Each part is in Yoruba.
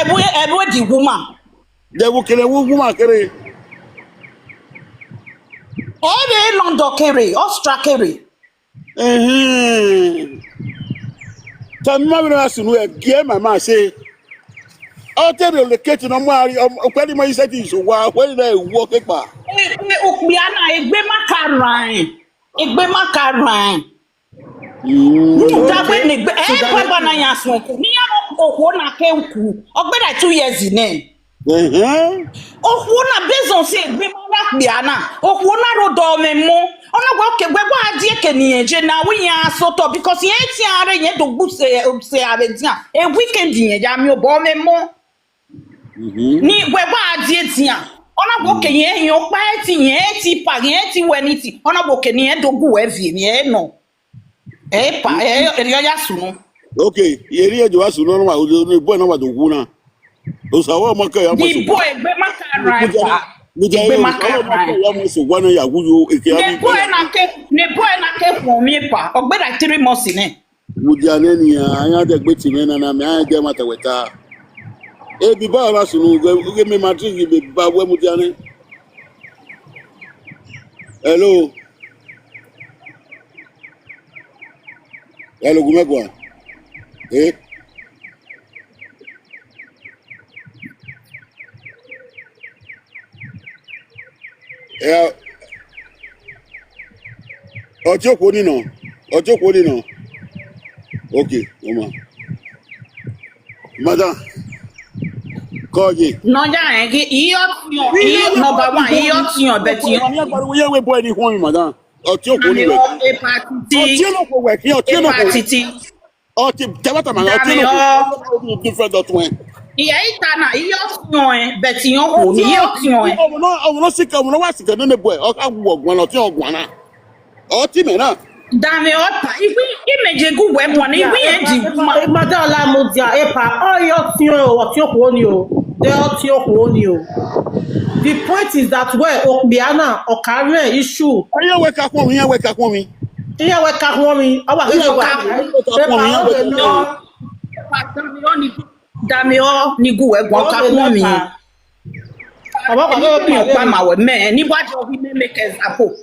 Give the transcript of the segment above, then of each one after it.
Ebu the woman. They will kill a woman. Carry. Every London carry, Austria carry. Tell me, my son, where game my man say. I'll tell you the kitchen on my pretty much said is why when they walk it back. Okbiana, egbe makaran. Egbe makaran. Dabe negbe baba na yasun ku. Ni ya okwo na ke ku. Ogbe da 2 years in. Okwo na bezon se egbe makbiana. Okwo na rodo memo. Ona gwa ke gbe gwa adie ke ni eje na wi ya soto because yen ti are yen do gbu se are dia. E weekend yen ja mi obo memo. Ni gbe gwa adie dia. Ona gwa ke yen yo pa ti yen ti pa yen ti weniti. Ona gwa ke ni yen do gbu e vie ni e no. Epa, ya sunu. Okay, yeri ejo asunu no wa ni boy no wa do guna. O sawo mo ke ya mo. Di boy gbe makaran pa. Gbe makaran. Ya mo so gwana ya guyo eke ya. Ne boy na ke fun mi pa. Ogbe da 3 months ne. Mudiane ni anya de gbe ti me na me anya de mata weta. E bi ba la sunu ge me matrix be ba we mudiane. Hello. Hello, Gumegwa. Eh? Yeah. Ojo ko ni no. Okay, mama. Madam. Koji. No ja iyo number 1 iyo tiyan bet yo. Ni agbaru we we boy ni hon madam. Ojo ko ni we. Ojo no ko we ki ojo no ko. Oti tebata man oti no different dot one. Iya itana iyo tiyan bet yo ko ni iyo tiyan. Omo no wa sika no ne boy. O ka wo ogbon lo ti ogbon na. Oti me na. Dame opa imeje gu we mo ni iwi eji madam la mo dia epa o yo ti o ko ni o. De o ti o ko ni o. The point is that where Okbiana or career issue. Oya we ka kun mi, ya we ka kun mi. Iya we ka kun mi. Awa ke wa. Dame o ni gu we gbon ka kun mi. Awa ko pa ma we me ni wajo bi me make example.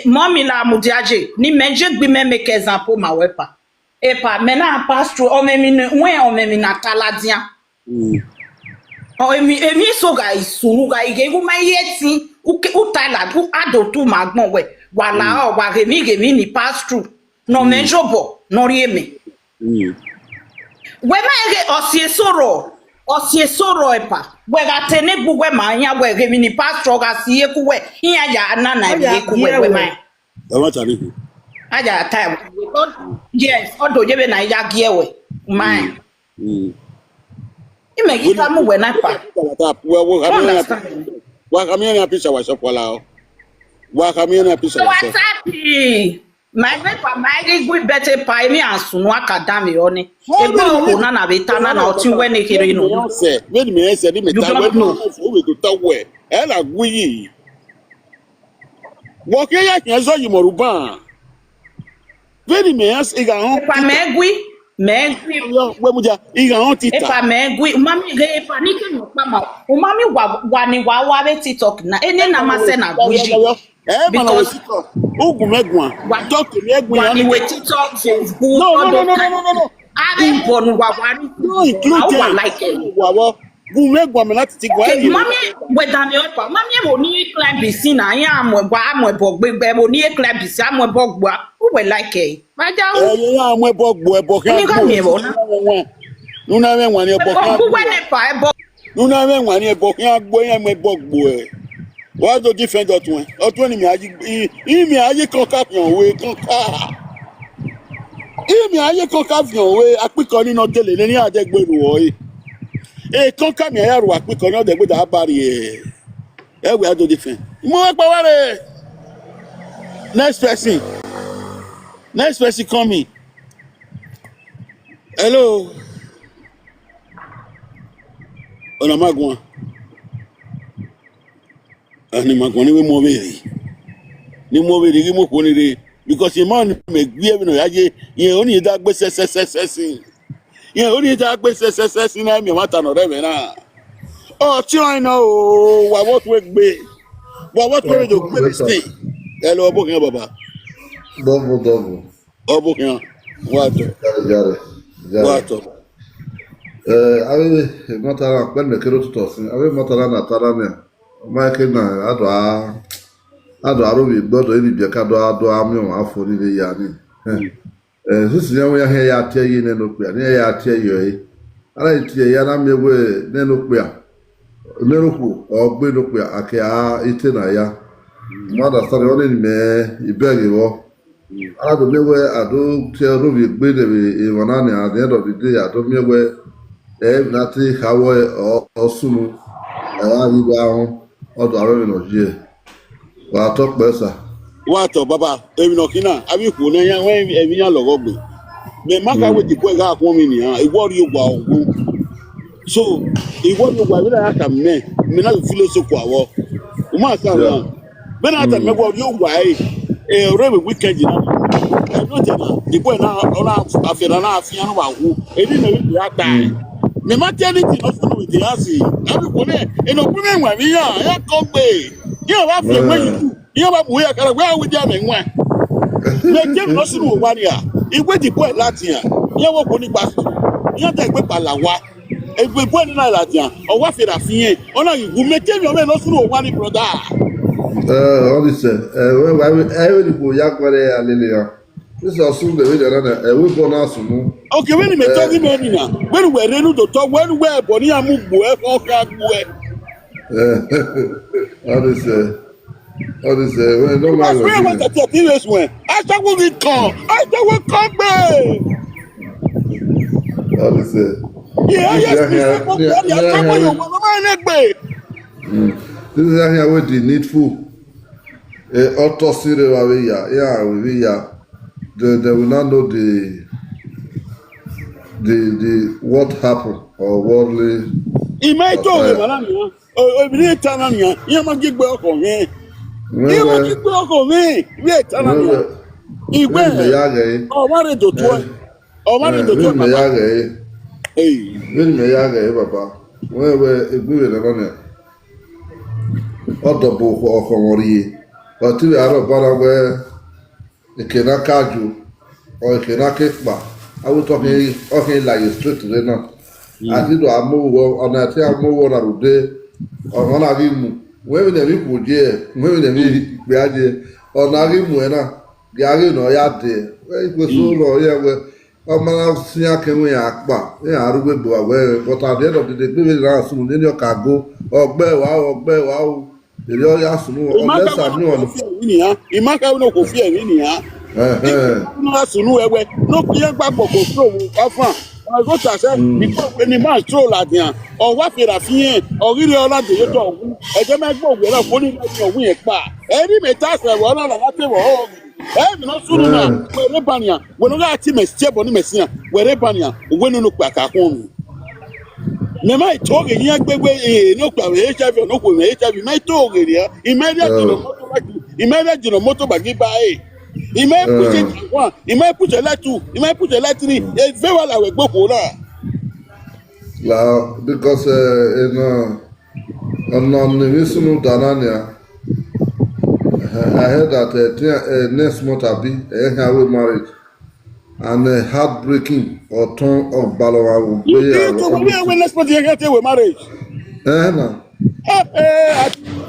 Mommy la mudiaje ni meje gbi me make example ma we pa. Epa me na pass through o me mi na kaladian. Oh, emi so guys, sunu guys, ge ma yeti, u Thailand, u ado tu magbon we. Wala o wa ge mi ni pass through. No menjobo, no rieme. We ma ge osie soro epa. We ga tene bu we ma anya we ge mi ni pass through ga sie ku we. Iya ya na ye ku we ma. E wa tari ku. Aja time. Yes, odo je be na ya gie we. Man. Imegita mu we na pa. Wa kami na pisa wa sopola o. Wa kami na pisa wa. My pa my good better pa mi asunu akadami oni. Ebe ko na betana na otin we ne kiri no. Say, me me say me ta we no. We go ta we. E la gwi. Wo ke ya kin so yi moruba. Very me as e ga hon. Pa megwi we muja iga on tita epa megwi mami ge epa ni ke no pa ma o mami wa ni wa be TikTok na ene na ma se na guji because ogun megwan wa talk me egun ya ni we TikTok Facebook no abi bonu wa ri no include wa like wa gun megwan me láti ti gwa e mami we dan me opa mami e mo ni climb bisi na yan amebo gbegbe mo ni climb bisi amebo gba we like e maja o yan amebo ebo kan nuna me wan ebo kan bu we ne pa ebo nuna me wan ebo kan agbo yan amebo gbo e wa do different otun ni mi aye kan ka pion we kan ka mi aye kan ka pion we apiko ni no gele ni adegberu o kan ka mi ayaru apiko ni odegbe da bari e we do different mo pa ware next person coming. Hello. Ona magwan. Ani magwan ni we mo bere. Ni mo bere ki mo ko ni re because the man me gbe me no yaje ye oni da gbe sesesesin. Yeah, only that says in me what another man. Oh, China, what would be? What would you be stay? Hello, booking Baba. Double. Oh, booking. What? Got What? it. Awe matara kwende kero tutosi. Awe matara na tarane. Maike na ado arobi dodo ibi biaka do amyo afo ni le ya ni. Sisi ya ya he ya atie yi ne no kpia. Ne ya atie yo yi. Ara itie ya na mewe ne no kpia. Ne no ku ogbe no kpia ake a ite na ya. Mada sare oni me ibegi wo. Ara do mewe ado tie robi gbe de iwana ni at the end of the day ado mewe nati hawe osunu ariba ahun odo aromi no je wa to pesa What, Baba? Even Okina, I will put ya when every young logogbe. The maka with the boy got woman here, a word you go. So, if what you were at a man, may not feel so quiet. Umasa, when I tell me what you why a very weekend, you know. The boy now after an half year who he didn't that time. The maternity not with the assy. Everyone in a woman when we are, come away. You have to wait. You have we are well with them and when. Let them not see 1 year. If we deploy Latin, you will put it back. You take with Palawa. If we put in Latin, or what for a fee, or you will make them your men not through 1 brother. All this I will go yakware alilia. This is assume the way that we born us no. Okay, when you may talk in Medina, when we're ready to talk, when we're Bonia move, or can't All this when no I man want to tell you this one. I thought we come. I thought we come back. all this Yeah, yes, this is here with the needful auto serial we they will not know the what happened or worldly. He may talk about it. Oh, we need Tanania. You might get back on me. You might get back on me. Wait, Tanania. He went. Oh, what did you do? Oh, what did you do? Hey, When me yaga papa. Where egwe na na. Odobo ko okomori. But we are about where the Kenakaju or Kenakpa. I will talking okay like straight to the north. I did a move on a tear move on a day or one of him. Where the people dear, where the me or Nagimuena, Gary no yade. Where it was so yeah, where Omana Siakan Akba, yeah, I will go away, but at the end of the day, maybe there are some in your cargo or bear wow. The real Yasunu, unless I know on the Imaka no go fear in here. No, young Babo go through. I go to say, because when the man stroll at here, or what for a fee, or really all that you talk, and then I go with a funny win back. Any metaphor, one on a table. I'm not sure now. Where Rebania, when I team a step on the Messia, where Rebania, when you look back at home. Me mai talk in young baby, no HIV, no HIV, my talk here. Imagine motor bagi by. He might put it one, he might put a lot two, he might put a lot three. It's very well I will go for that. Because on the Misuno Danania, I heard that next month I'll be a marriage and heartbreaking or turn of Balawa will be when next month you get with marriage.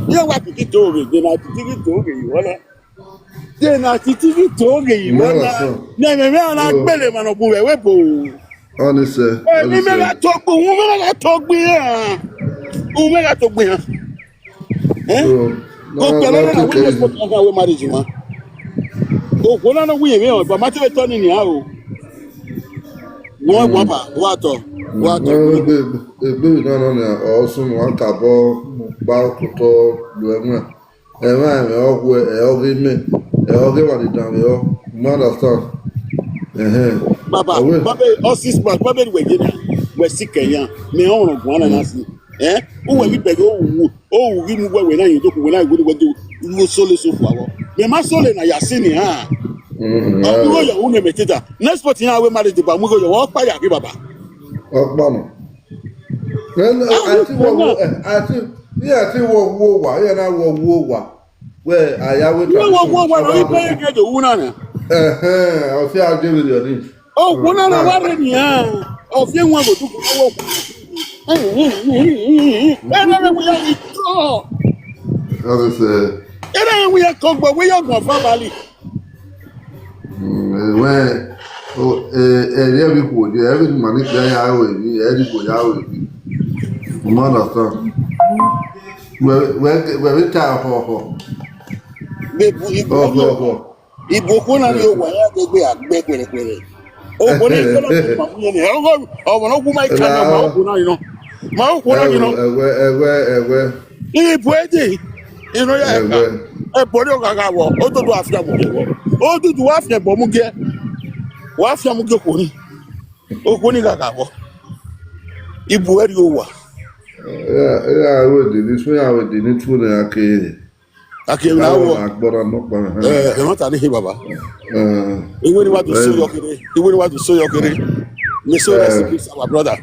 You want to get over, then I think it's over, you wanna. Then I think it's over, you wanna. Never not better man of Buwe. Honestly, I talk, woman, talk me. Go marriage, man. Go, one on a way, but much of a turn in the one water. Also, one cabo, Balcoto, Luema, Baba, all 6 months, Baba, we're sick, me own one and us. Who will you beg? Oh, we move when I do when I would do no solo so far. The master and I are singing, huh? Next but now we married the Bamugo, you walk by Baba. Okbano. Then I think yeah, I think war. Yeah, now war. Where I went to. I'll say I'll deal with your needs. Oh, one on a warren, yeah. Of young one go to work. And we are talking about we are going family. When every good, every money I will every good I will be. Mother, where we time for. Ìbùkún náà ni ó wà yá gbégbé àgbẹ̀gbẹ̀rẹ̀gbẹ̀rẹ̀. Ògùn ní ìgbẹ́lẹ̀ tó pàmò yẹn ni ọ̀wọ̀n ọ̀gùn máa ń kà náà máa ń kún náà yìí náà. Máa ń kún náà yìí náà. Ẹ̀wẹ̀. Ìbù èdè inú yà ẹ̀ka. Ẹ̀bọ̀ ní ọ̀gá wọ̀ ó tó tó àfihàn mú gẹ̀ wọ̀. Ó dúdú wá fìyàn bọ̀ mú gẹ̀. Wá fìyàn mú gẹ̀ kò ní. Ògùn ní gàgà wọ̀. Ìbù èdè ó wà. Àwọn èdè ní tún ní akéèrè. Akéèrè náà wọ̀. Ẹ̀wọ̀n tà ní hí bàbá. Even want to show your kere. Even want to show your kere. Me so recipes, our brother,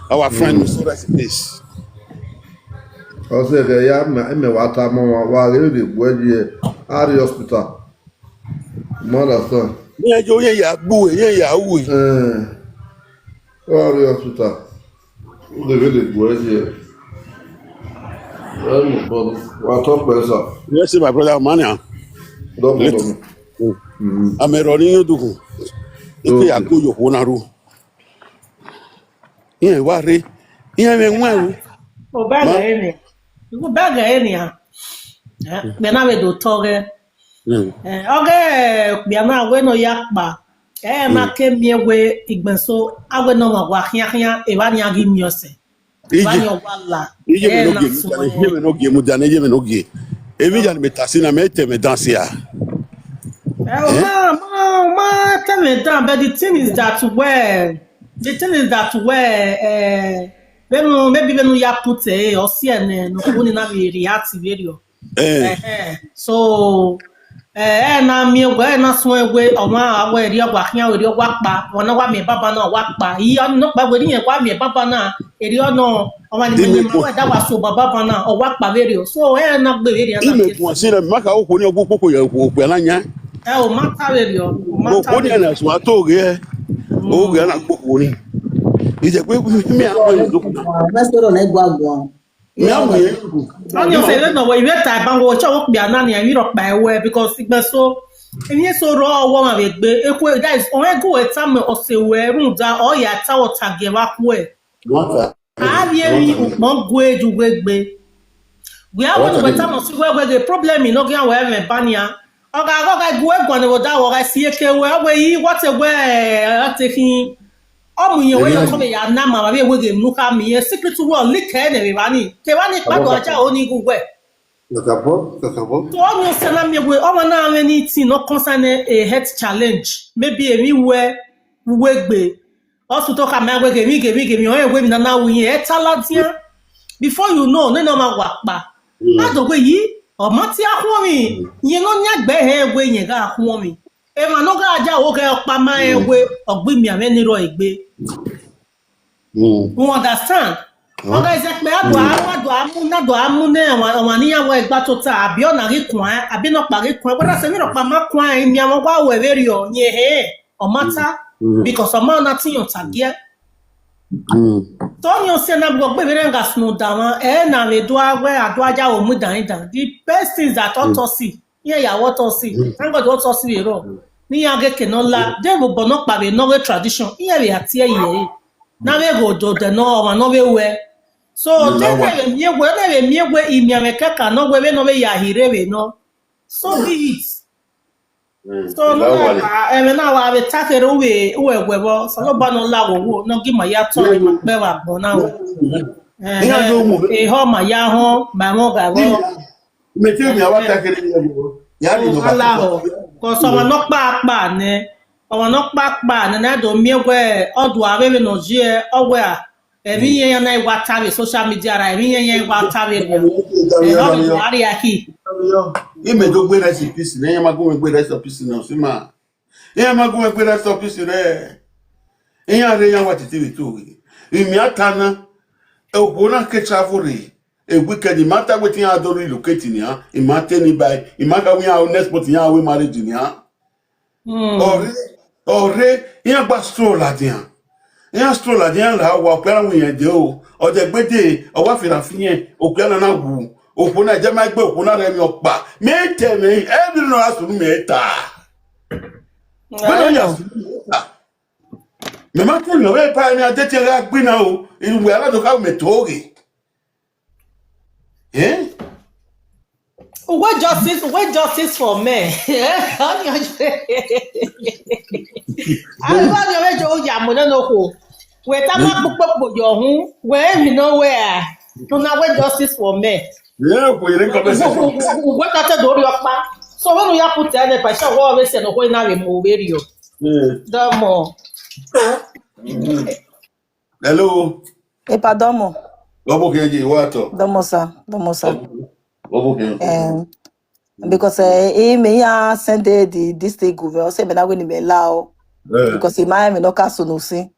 our friend, me so recipes. Also, the young man, what while you were at the hospital. Mother, son. Yeah, you boo, yeah, we. The hospital. The village was here. What talk better? Yes, my brother, man. Don't Ameroni yudugu. Ike ago yohonaru. Iye ware. Iye menwaru. Obaga eni. Obaga eni ha. Bena we do toge. Oge biana we no yakpa. Na kemie we igbenso awe no wa hia e wani agi miose. Wani wala. Iye no ge mudane ye no ge. Evi jan metasina mete me dansia. Tell me down, but the thing is that maybe when you put or CNN no only na react video. So na mi we na so we o ma we ri ogwa kian we ri ogwa pa wona wa me baba na wa pa yi no pa we ri yen kwa me baba na eri ono o ma ni me ma da wa so baba na o wa pa video so na gbe video na ime tun se na maka o ko ni ogbo popo ye ko pe lanya o ma ta video o ko ni na so ato ge o ge na popo ni ije pe mi àwọn yo doku na soro na igwagbon mi àwọn ye onyo se le no we ta bango cho wo bia na ni mi ro pa ewe because igbe so emi so ro owo ma be gbe eku guys on e go eta me o se we run da o ya ta o tage wa ku e a bi emi mo gwe ju gbe we are one of time so we the problem no get we me bania oga gwe gwan wo da wo ga si eke we yi what e we taking omuye we yo come ya na ma be we ge nuka mi e secret world like na be bani ke bani pa do aja oni gugwe Kakabo. to onyo se na mi we o ma na anything no concern a health challenge maybe emi we gbe also talk am we ge mi o we mi na wuyin e taladia before you know no ma wa pa ado we yi o ma ti ahun mi yin no nya gbe he we yin ga ahun mi e ma no ga aja o ke pa ma e we ogbi mi ame ni ro egbe you understand oga is pe ado amu ne àwọn ni àwọn egba to ta abi ona ri kun abi no pa ri kun whether se mi ro pa ma kun mi àwọn wa we very o yin o mata because o ma na tin yon tagie Tonyo se na gbe be nga snu dawan na me do awe ado aja o mu dan the best things that autopsy here ya what autopsy thank God autopsy we ro ni ya ge kenola de bo bono pa be no we tradition here we atie ye na we go do the no wa no we so de we mi we imi ameka ka no we no we ya hire we no so be it so no na wa be takere we gwebo so lo ba no la wo no gi ma ya to ma pe wa gbon na wo ho ma ya ho ma mo ga wo me ti mi awa takere ni wo ya ni no ba ko so ma no pa ne o no pa ne na do mi we odu awe me no je owe a emi yen na igwa ta be social media ra emi yen igwa ta be ho mi ari aki ime do gbe recipes na yen ma go gbe recipes na so ma yen ma go gbe recipes re yen are yan wa titi we to we imiatana ehona kechavuri a wicked imata wetin adori locate ni ha imate ni by imaka we our next but ya we marriage ni ha ore yan gba stroll adian yan stroll adian la wa pera we yan de o ode gbede o wa fira fiyen o pe na wu opona je ma gbe opona re mi opa me teme every no asu me ta me ma tell you we pa ni adete ra gbina o iwe ala do ka me tori What justice for men? I want you to go yamuno no ko. We ta ma popo yo hun, where we know where. No na what justice for men. yeah ko ire conversation What that do your pa. So when you put there the person go always say no ko na remove you. The more. hello Epa domo. Obo keji wato Domo sa. obo keji Because me ya send this thing go say me na go ni me lao. Because my me no caso no see.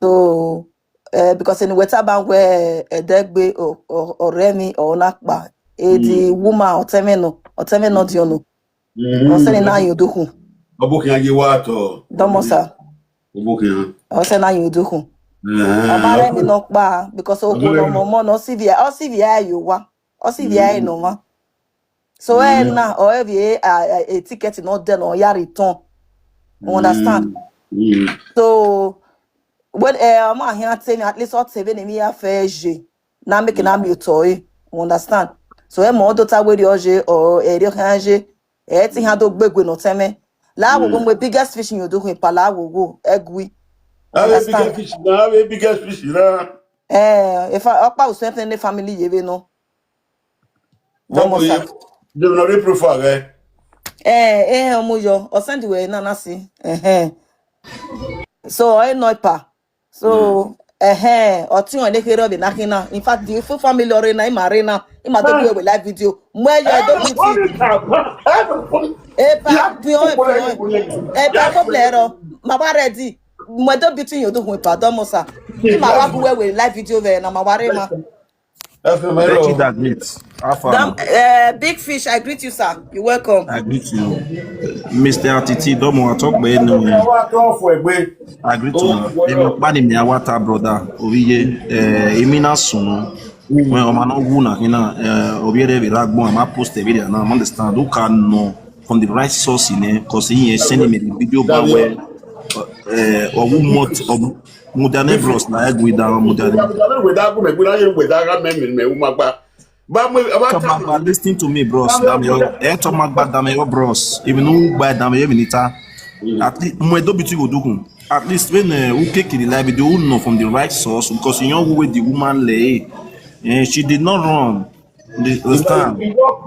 So because in weta bank where degbe or remi or nakba the woman or teme no diono. O say na you do hu. obo keji wato Domo sa. obo keji O say na you do hu. Omare mi no pa because o go no mo no CVI you wa. O CVI no ma. So na or a ticket not then or ya return. You understand? So when I'm here saying at least what 7 me affair na make na mi toy. You understand? So mo do ta we oje or eri hanje ti ha do gbegbe no teme. La wo go biggest fish you do in pala wo go egwi. biggest fish na If I opa usent in the family yeve no. Domo sa. De no re profile Omo yo o send we na si. So pa. So o ti on le kere be nakina. In fact the full family ore na marina. I do we live video. Mo yo do meeting. Pa problero. Ma ba ready. Mo do between you do hu pa domo sa. I ma wa bu we live video ve na ma ware ma. Becky that great. Big fish, I greet you, sir. You're welcome. I greet you. Mr. RTT, Domo, I talk by no. I greet you. Emi bani mi awata brother. Oviye, emina sunu. When omano guna hina, obiere vi ragbo ama post video na understand. Who can know from the right source in because he is sending me the video back where or who mod Mudane bros na egg with down Mudane. Listen to me, bros. Damn your bros. Even who buy damn your minita. At least mwedo bitu go do. At least when who take the live video who know from the right source because you know who the woman lay. She did not run. Understand? Walk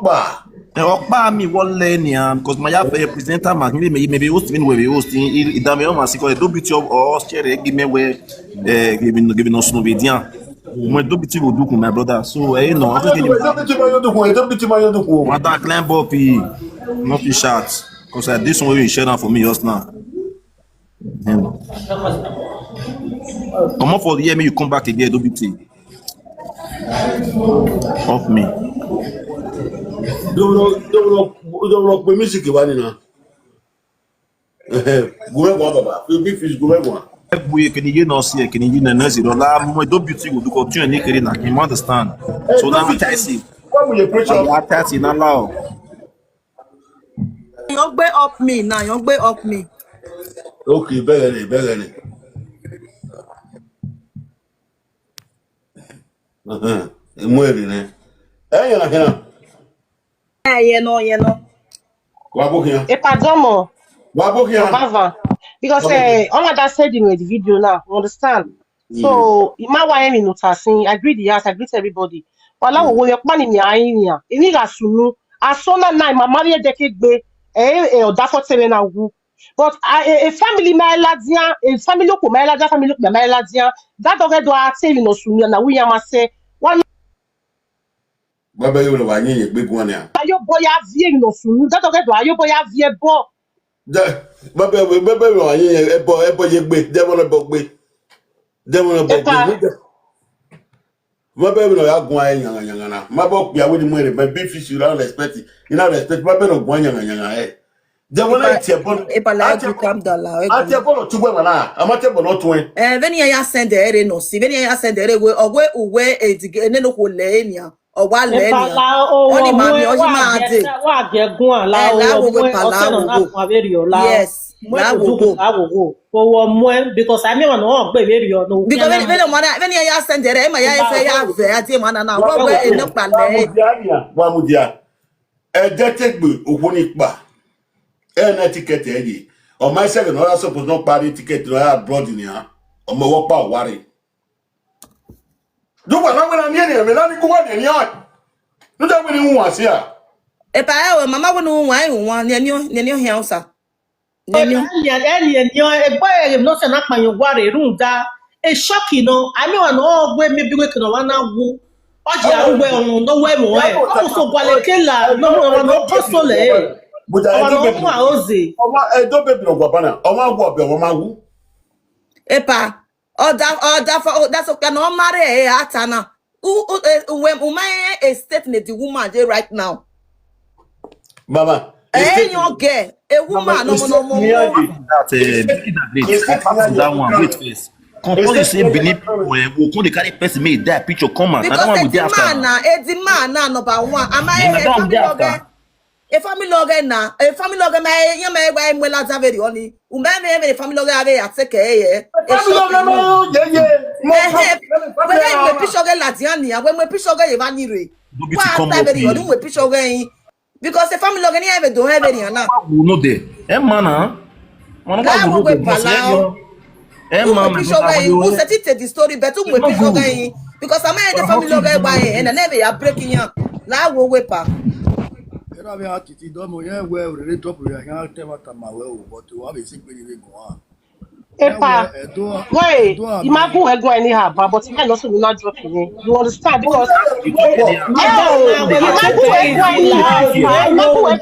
by. Okpa mi wole ni because my presenter man maybe hosting we hosting il dame o masiko do biti o share give me we give us no obedient mo do biti go do with my brother so no I think madam climb up not be shot because this one you share now for me just now come up for the year me you come back again do biti of me Don't pe music wa ni na. Gure gwa baba. Big fish gure gwa. We can you not see can you na zero la mo do beauty go do continue ni kere na you understand so now I see why will you preach up I tell you now law Young boy up me now, young boy up me. okay bele ni mo eri ni yana kana You know. wa bokia Epadomo, wa bokia Obava. Because all of that said in the video now, you understand? So, my wife in noticing, I greet the house, I greet everybody. But now, when you're planning your idea, you need a sunu, as soon as my marry a decade be, or that for 7 hours. But a family, my ladia, a family look, my ladia, family look, my ladia, that already do I say, you know, sunu, and we am say, one. Baba yo wa yin ye gbegun ni a. Ayo boya vie no sunu, that already do ayo boya vie bo. Baba yo wa yin ye ebo ye gbe, devil ebo gbe. They will not be. My baby no ya gwa nyanga na. My boy ya we di mo my big fish you don't respect it. You not respect my baby no gwa nyanga eh. They will not tie bon. Calm down la. I tie bon to gwa na. Amate bon not when. Veni ya send ere no si. Veni ya send ere we ogwe uwe edige ne no ko le nia. Owa le nia. Oni mami o ma ade. Wa je gun la o mo o se no na fun aberi o la. Yes. La wo go. For one because I mean no gbe aberi o no. Because veni ya send ere ma ya fe ya ve ati ma na wo we eno pa le. Wa mu dia. E de tegbe ohuni pa. E na ticket e di. O my second no suppose not party ticket no abroad ni ha. O mo wo pa wari. Do wa na we na ni me na ni ko wa ni o. No da we ni hu asia. E pa e mama wo no wan ni ni hia usa. No se na pan ware runda e shocking no I mean no gbe maybe we can wana wu oje arugbe ohun no we mo e o so gwale kela no kosole But I do baby. Oze I do baby no gwa bana. O ma gwa be o ma wu. E pa that's okay no marry e atana when a statement the woman dey right now Mama your girl a woman no that one wait first. Compose say believe we come dey carry person make die picture come out. Because the man na number one. Am I a family logger na a family logger my you may buy mwela zaveri only. Umeme family logger ave ateke eh. no When we pishoge latiani, when we pishoge evanire. Why zaveri only we pishoge because the family logger ni have don't have any na. No dey. E mana. One go go palau. Who said it the story but we pishoge because am I the family logger buy and never ya breaking ya. La wo wepa. Era be atiti do mo yen we really drop we yan te mata ma we o but we have a sick baby go on. Epa, wait, you might go and go anyhow, but you can also not drop me. You understand? Because you might go and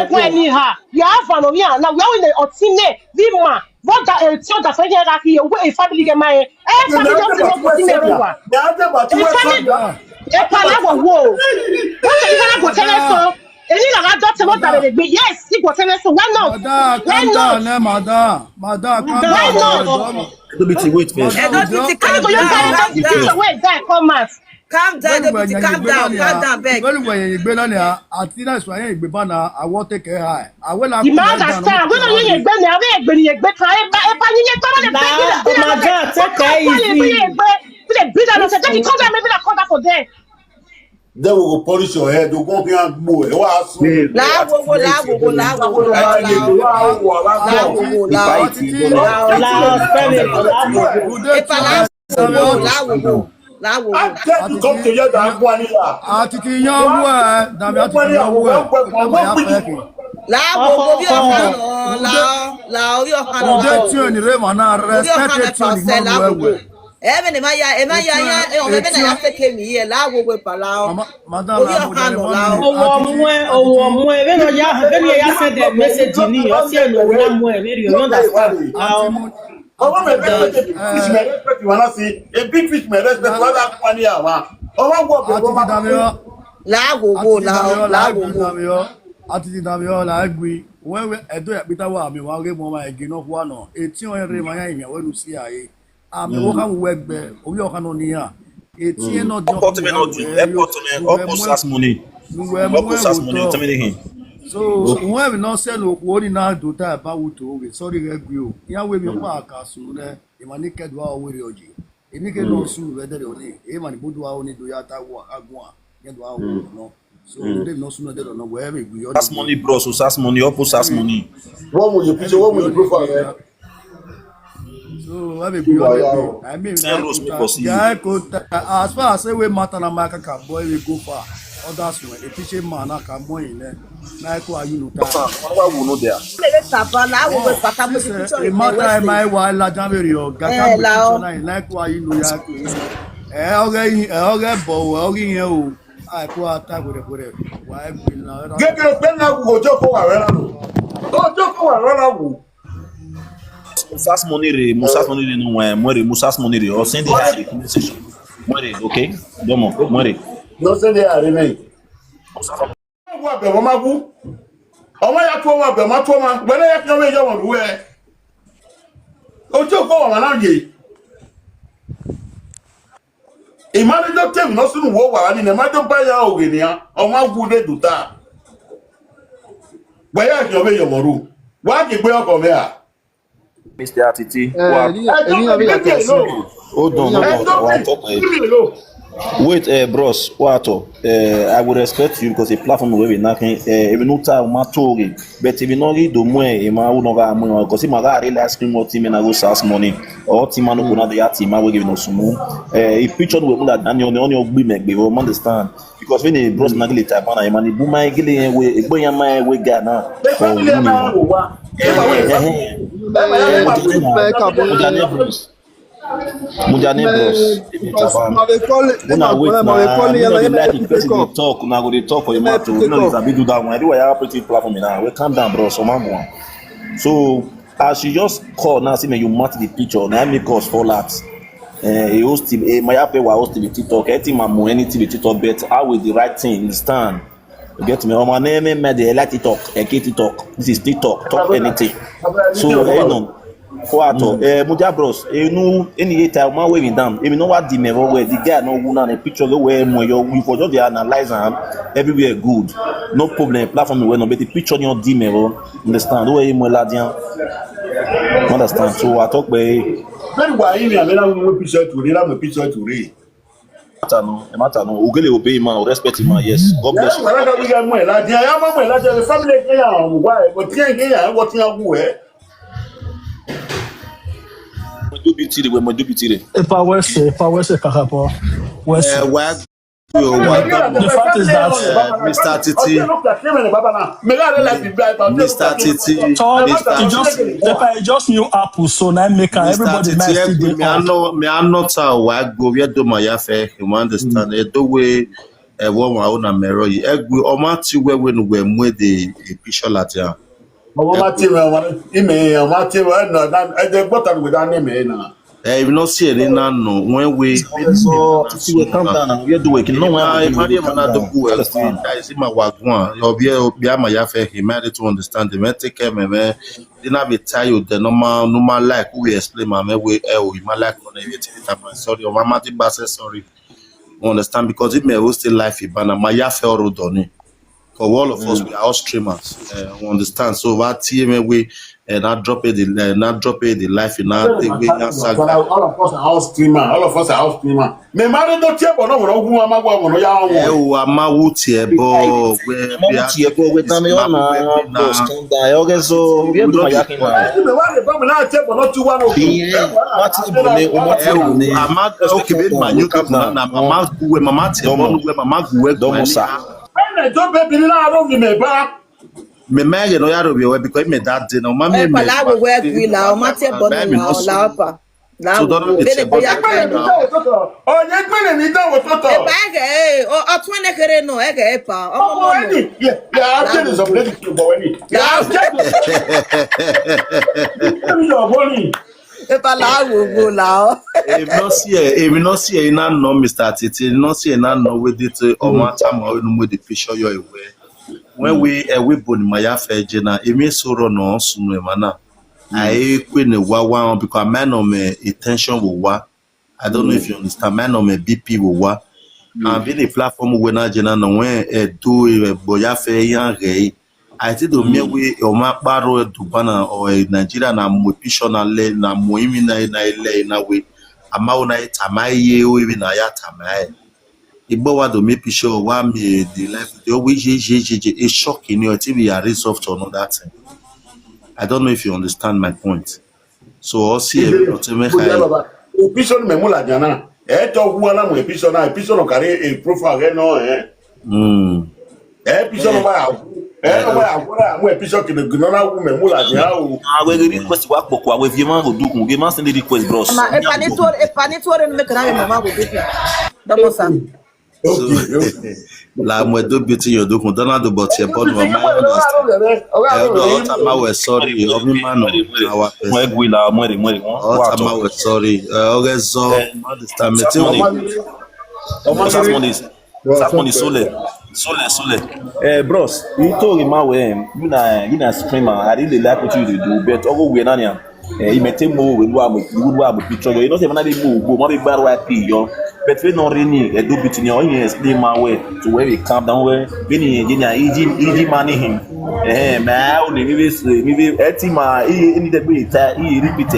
go anyhow. You have one of you now. We are in the Otine, Vima. What that a child that here away family get my family don't know yes, he got so why not? Why not? Madam, why not? Wait first. Calm down, beg. When you be on here, I think that's why you be bana. I want take a high. I will have. The man understand. When you be na we be you be try e pa ni ye to the for them. They will polish your head. They go here and boy. Come together and go and a big fish may respect what that one here. Atiti Davio, I agree. When we do it, Peter, we will give more again of one. It's your Miami when you see I. I'm walking work there. We are on here. It's not money. So, when not sell what in our do that about to sorry, agree. Yeah, we will park as soon as the Manika do our Willie. If you can also whether only even Buddha only do Yata Agua, get our no. So they no sooner they don't know where we are. That's money, bro. So that's money, opposite money. What will you picture? What will you profile? So I mean, yeah, as far as we matter na maka ka boy we go far. Others no, a teacher man na ka boy in there. Na ko ayu no ta. What will know there? Matter my while la jambe yo. Gaka na ko ayu no ya ko. Okay, bo, okay yo. I go attack with it. Why be na? Get your pen now go joko wa rela no. Go joko wa rela wo. Musas money no muere Musas money or send the message. Muere, okay? Domo, muere. No send the arena. Wa be mama gu. Ọmọ ya to wa be ma to ma. Gbe na ya kan we yo won ruwe. Ojo ko wa na ye. Imani do tem no sunu wo wa ni na ma do ba ya ogeni ya. Ọmọ agu de duta. Gbe ya kan we yo won ru. Wa ki gbe oko me a. Mr. Atiti. Hold on. Wait, bros, what? I would respect you because the platform where we knocking. Even no time matori, but if you not read the money, ma who no ga money because he ma ga really ice cream or team na go sas money or team no go na the team ma we give no sumo. If picture we put that Daniel on your gbe me we understand because when the bros na gele type na man bu my gele we egbo yan my we ga na for Mujane bros. Una wait na talk na go dey talk for your mouth. No is a bit do that one. I do a pretty platform now. We calm down, bro. So man. So as you just call now, see me you match the picture. Now make us fall out. He host my app wa host the TikTok. Anything mamu anything the TikTok bet how with the right thing understand. You get me? My name me the like TikTok. TikTok. This is TikTok. Talk anything. So no. Kwato Muja bros enu any time man waving down if you know what the me where the guy no wuna the picture go where we for just dey analyze am everywhere good no problem platform we no but the picture your the me understand where mo ladian understand so I talk be very why you me na we picture to read am picture to read matter no ogele obey man respect him yes God bless you we get mo ladian ya mo ladian the family ke ya why but tie ke ya what ya gu If I were say Kakapo, the fact is that Mr. Titi, if I just knew Apple, so now make everybody nice. Me I not go where do my affair. You understand? The way one own America. O ma ti we we the picture latia. If not see any no when we so you come down and you do it no one guys in my wagwan you be my yafe he made to understand the take care me didn't be tired the normal like we explain my way we my like on everything sorry or mama the bass sorry understand because it may still life ibana my yafe road on for all of us we are all streamers we understand so that team we not drop it the life in our thing we all of us are house streamer me marry no tie but no wu amagwa mo no ya won amawu tie bo we tam yo na stand there okay so we do my yakin na me wa le ba me na tie but no 210 what ibo ni o mo tie ni ama okay be my new cap na mama we mama tie bo we mama we domo sa na jo baby na ro mi me ba me mege no yaro bi we because me that day no ma me me pala we work we la o mate bono la pa la so don't be o nye gbele mi dan wo toto e ba ge o tun ne kere no e ge pa o mo ni ya after the somebody to go any ya yo boni e pala wo la o if no see na no Mr. Titi no see na no we did o ma time o no the picture your way when we born my affair na emi soro no sunu mana I queen wa because man on me attention will wa I don't know if you understand man on me BP will wa and be the platform we na jena no when do boya fe yan re I think do me we o ma paro do bana or Nigeria na mo picture na le na mo imi na le na we ama una tamaye o ibi na ya tamaye Igbo wa do me picture wa me the life the always is shocking you until we are resolved to another thing. I don't know if you understand my point. So all see picture me mula jana e to wu na mo picture no carry a profile no picture no ba no ba agora mo picture ke no na wu me mula jana o we request wa poko we vie man go do kun we man send the request bros na e panitore no me kana me mama go do domo sa So la mo do beauty yo do kun dona do but your body wa my understand. We sorry, o mi mano our person. Moi gui la moi We sorry. Ogezo understand me Saponi sole. Bros, you told him you na streamer. I really like what you do, but over we nanya. You may take more with what picture. You don't even have to move, but maybe bad way pay yo. But we not really do between your ears, explain my way to where we calm down where easy money him. Man, maybe etima in the bit repeat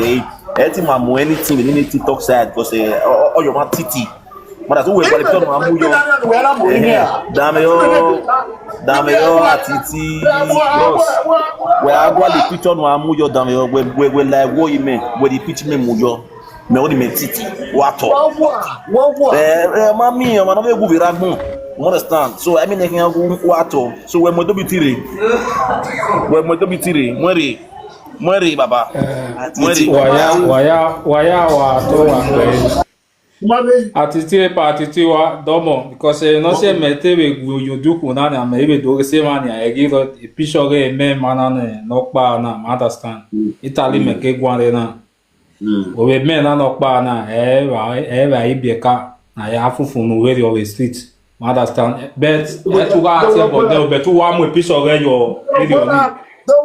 etima mo anything in TikTok side because all your man titi. Mas tu wei picture no amuyo. Dame yo atiti. We agwa the picture no amuyo dame yo we like wo ime we the picture me muyo. Me o di me titi. Wato. Mami o mano be gu viragbon. You understand? So I mean they can go wato. So we mo do bitire. Mwere baba. Waya wato wa Atiti pa atiti wa domo because no se mete we yuduku na na me be do se mani a giro picture ge me mana ne no pa na understand Italy me ke gware na o we me na no pa na wa ibeka na ya fufu no we the street understand but to ga ate but to wa mo picture ge yo video ni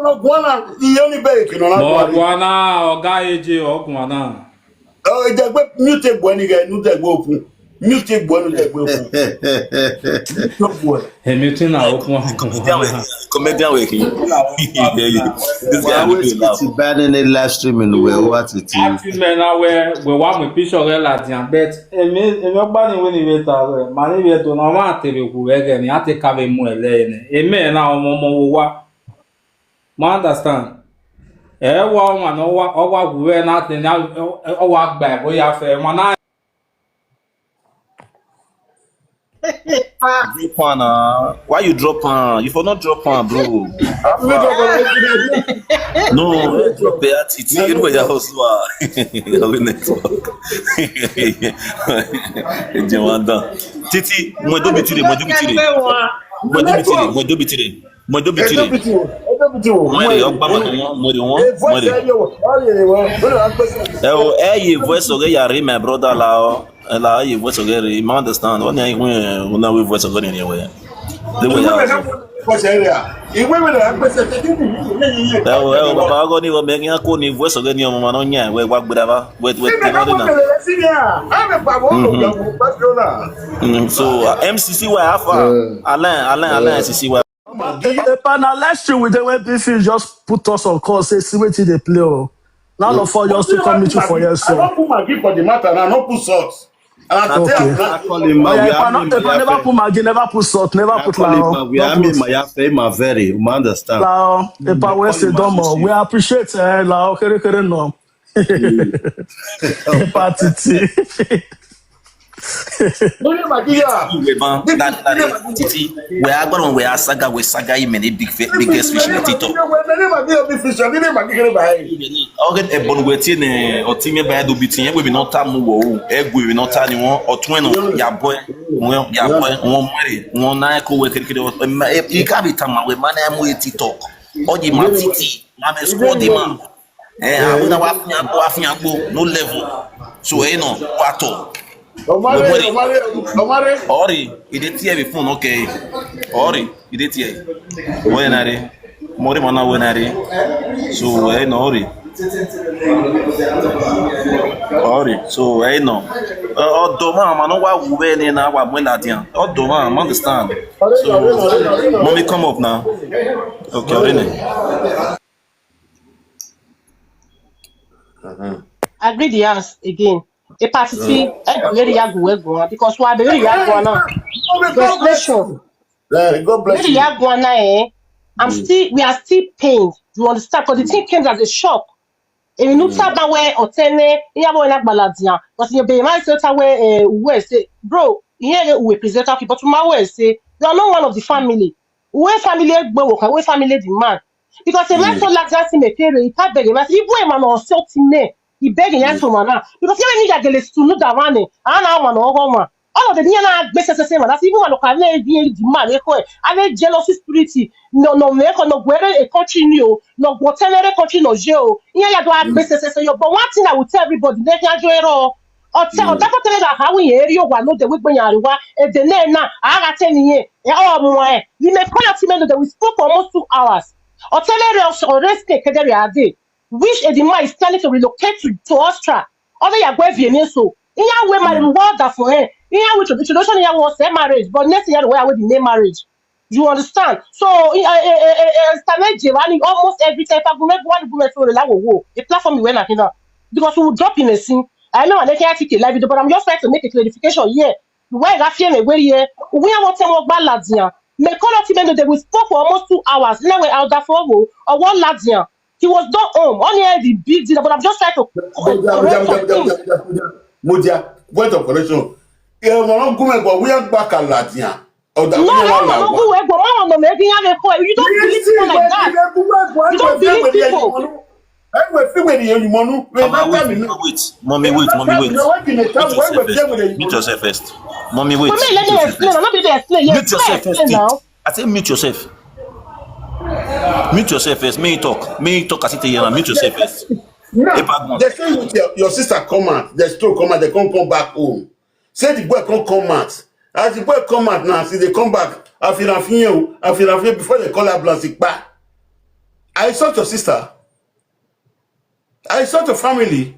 no guana ioni be no la guana o ga eje o guana Jagbe mute bwani ga nu jagbe opun. Mute bwanu jagbe opun. Mute na opun. Comedian we kin. This guy is bad in the live streaming we what it is. Men na we wa mo picture re la dian bet. Emi ogba ni we ni we ta re. Ma ni we to na ma tebe ku we ge ni ate ka be mu ele ni. Emi na omo wo wa. Ma understand? Wa ma no wa we na te na wa gba boya fe mo na drop on why you drop on? You for not drop on, bro. No, drop the attitude. You know your house wa. Our network. Jawanda. Titi, mo do bitire. Mwere ogba mwere. Ye voice oge yari my brother la ye voice oge you understand when I when we voice oge anyway. The way baba go ni wo me yan ko ni voice oge ni omo no nya we wa gbadaba we tenore na. So MCC wa afa Alain MCC wa Now last year with the way PC just put us on course, say see what they play. Now the four just to come meet you for years. I don't put my gift for the matter, and I don't put salt. Okay. If I never put Maggi, never put salt, never put flour. We are me my faith, my very, you understand. If I will say domo, we appreciate la okay no. Titi, we are going we are saga many biggest fish in the TikTok. Okay, a bon waiting or team by do beating, we will not time we will not tell you or twin ya boy, one night co work. You can't be time with man with TikTok. Or the man Titi, I'm squad the man. I would have no level. So, no, what? Ori, idetia bi phone okay. Ori, idetia. Wenare. Mori mana wenare. So no ori. So no. Odoma ma no wa wube ni na wa mwela dia. Odoma, I understand. So mommy come up now. Okay, already. Agree the house again. A party very yagu because why very yaguana. God bless you. We are still pained. You understand? Because the thing came as a shock. If you look at where or tene, you have like baladia. Because you be my certain way, where say, bro, here we present our people to my way say, you are not one of the family. Where family go, where family demand. Because if I saw like that in the period, he can't beg him. If we man or something, he begging yes for man. Because you need to get to know that one. I know one or one. all of the Niana business same. That's even when I be demand. I have jealousy spirit. No, make no where a country new, no whatever country no jail. Yeah, do have business. But one thing I would tell everybody, they can't do it all. Or tell that how we area one know the week when you are the name now. I got 10 years. Oh, you may call us that we spoke for almost 2 hours. Or tell us or rest day, which Edima is planning to relocate to Austria. Other you are going so. In your way, my reward for her. In your way, the tradition here was their marriage, but next year, where I would name marriage. You understand? So, almost every time, if I go make one woman for the level, the platform we went at because we will drop in a scene. I know I can't take a live video, but I'm just trying to make a clarification here. Where I feel me, where here, we are what time of Baladia. Me call out him that we spoke for almost 2 hours. Now we're out there for or one Ladia. He was not home. Only the big deal, but I'm just trying to correct some things. Modia, point of correction. We are back at Ladia. No, you don't believe people like that. You don't believe people. Mommy, wait. Mute yourself first. Mommy, wait. Let me explain. I'm not going to explain. Mute yourself first. Now. I say mute yourself. Mute yourself first. May you talk. As it is. Mute yourself first. They say with your sister come out. They still come out. They can't come back home. Say the boy can't come out. As the boy come out now, see they come back. I feel before they call ambulance. I saw your sister. I saw your family.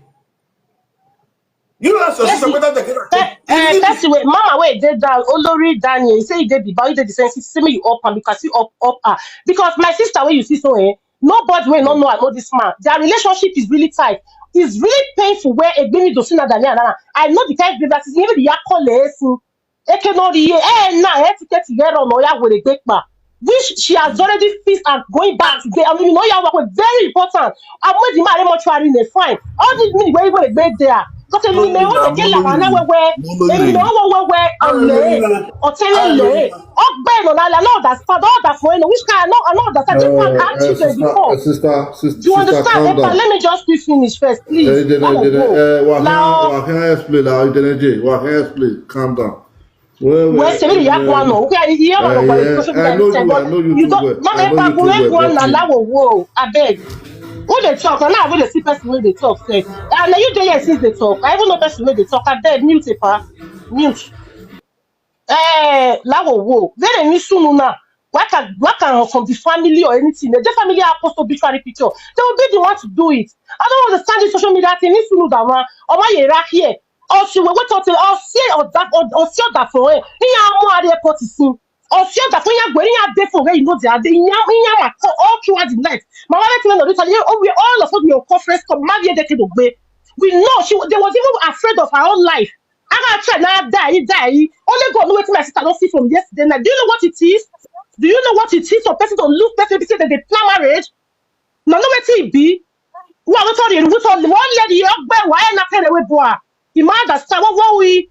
You ask your sister whether they can. That's the way. Mama, wait, they down. Olori Daniel, you say you did the boy, you did the sense. See me you up and because you up. Because my sister, when you see so, nobody will not know I know this man. Their relationship is really tight. It's really painful where a baby does not than I know the kind of that is even the yakko lesson. It cannot be now. To get together on Oya with a big man. Which she has already fixed and going back today. I mean, you know, you are very important. I'm with the man mortuary in the fine. All this mean where you going to be there. Because you may want to get like another where you know where or telling you. Oh, Ben, I know that all that for you. Which kind I know that I didn't ask you before. Sister, do you understand? Let me just be finished first, please. What can I explain now? What can I explain? Calm down. Well, you don't. I beg. Who they talk? And now they see person when they talk. Say, and you there since they talk. I even know person when they talk. I beg mute paper. Mute. Very miss now. What can from the family or anything? The family are supposed to be trying picture. They will be the one to do it. I don't understand the social media thing. If you know that one, or why you right here. Or she will wait until or see or that for her. More airport is seen. Or see that when you're going out there for where you know they are all throughout the night. My mother told me we all of us your conference come marry a decade away. We know they was even afraid of her own life. I'm not trying now die. Only God knows what my sister don't see from yesterday. Now, do you know what it is? Do you know what it is for person to lose person because they plan marriage? Now, no matter it be. Who are we talking? One lady up by why not tell away boy. You might understand what we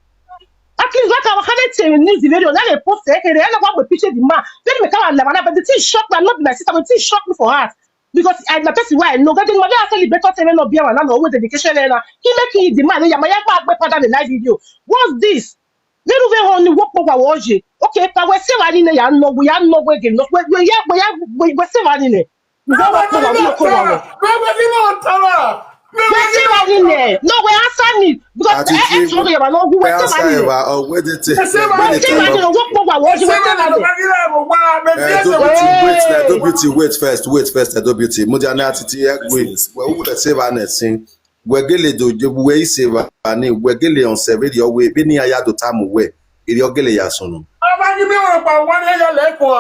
at least like I had in this video, then they post it, and I want to picture the man. Then we come and but the thing shocked me, not my sister, but the thing shocked me for her. Because I the person why I know that my dad actually better tell me not be around and with dedication and he make it demand. Yeah, my better the live video. What's this? They don't even only work over watch it. Okay, but we're still running there, no, we are not working. We're still running it. We don't work over. No, we're answering it because wait first. Wegele do we save ani wegele on serve your way be ni aya do time we iri ogele ya sunu abani mi o pa won ya lepo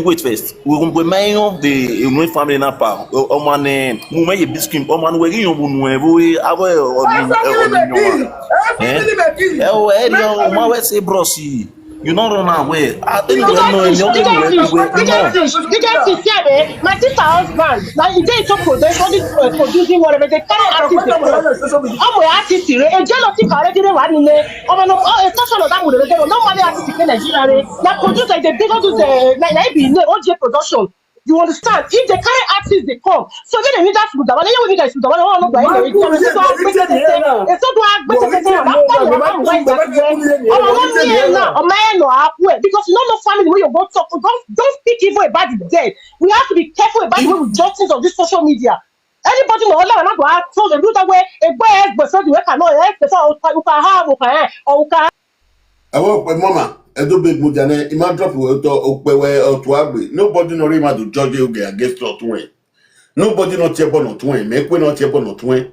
wait first. We may the family na pa o man mu may biscuit o man we yon bu nu e we awe o ni o say brosi You don't run away. I think You we get know fish, you you get fish, you get no. fish, you get fish. Yeah, man. My sister husband, now he dey to produce all this producing whatever. They carry artists they come. I'm with artists. A jealousy already dey one in there. I'm no, a social of that would have normally artists in Nigeria. Now producer they big all those like be OJ production. You understand? If they carry artists, they come. So then they need that food. When you guys food, I want to go in there. It's so hard. It's so hard. I'm telling you, I'm right that way. I'm not me now. I'm man no halfway because you don't know family where you go talk. Don't speak evil about the dead. We have to be careful about the way we judge things on this social media. Anybody know Allah not go out so they do that way. A boy has but so the way cannot you can have or you can. Awo pe mama edo big mujane ima drop we to opewe otuagbe. Nobody no rema to judge you against otun. Nobody not here born otun. Make we not here born otun.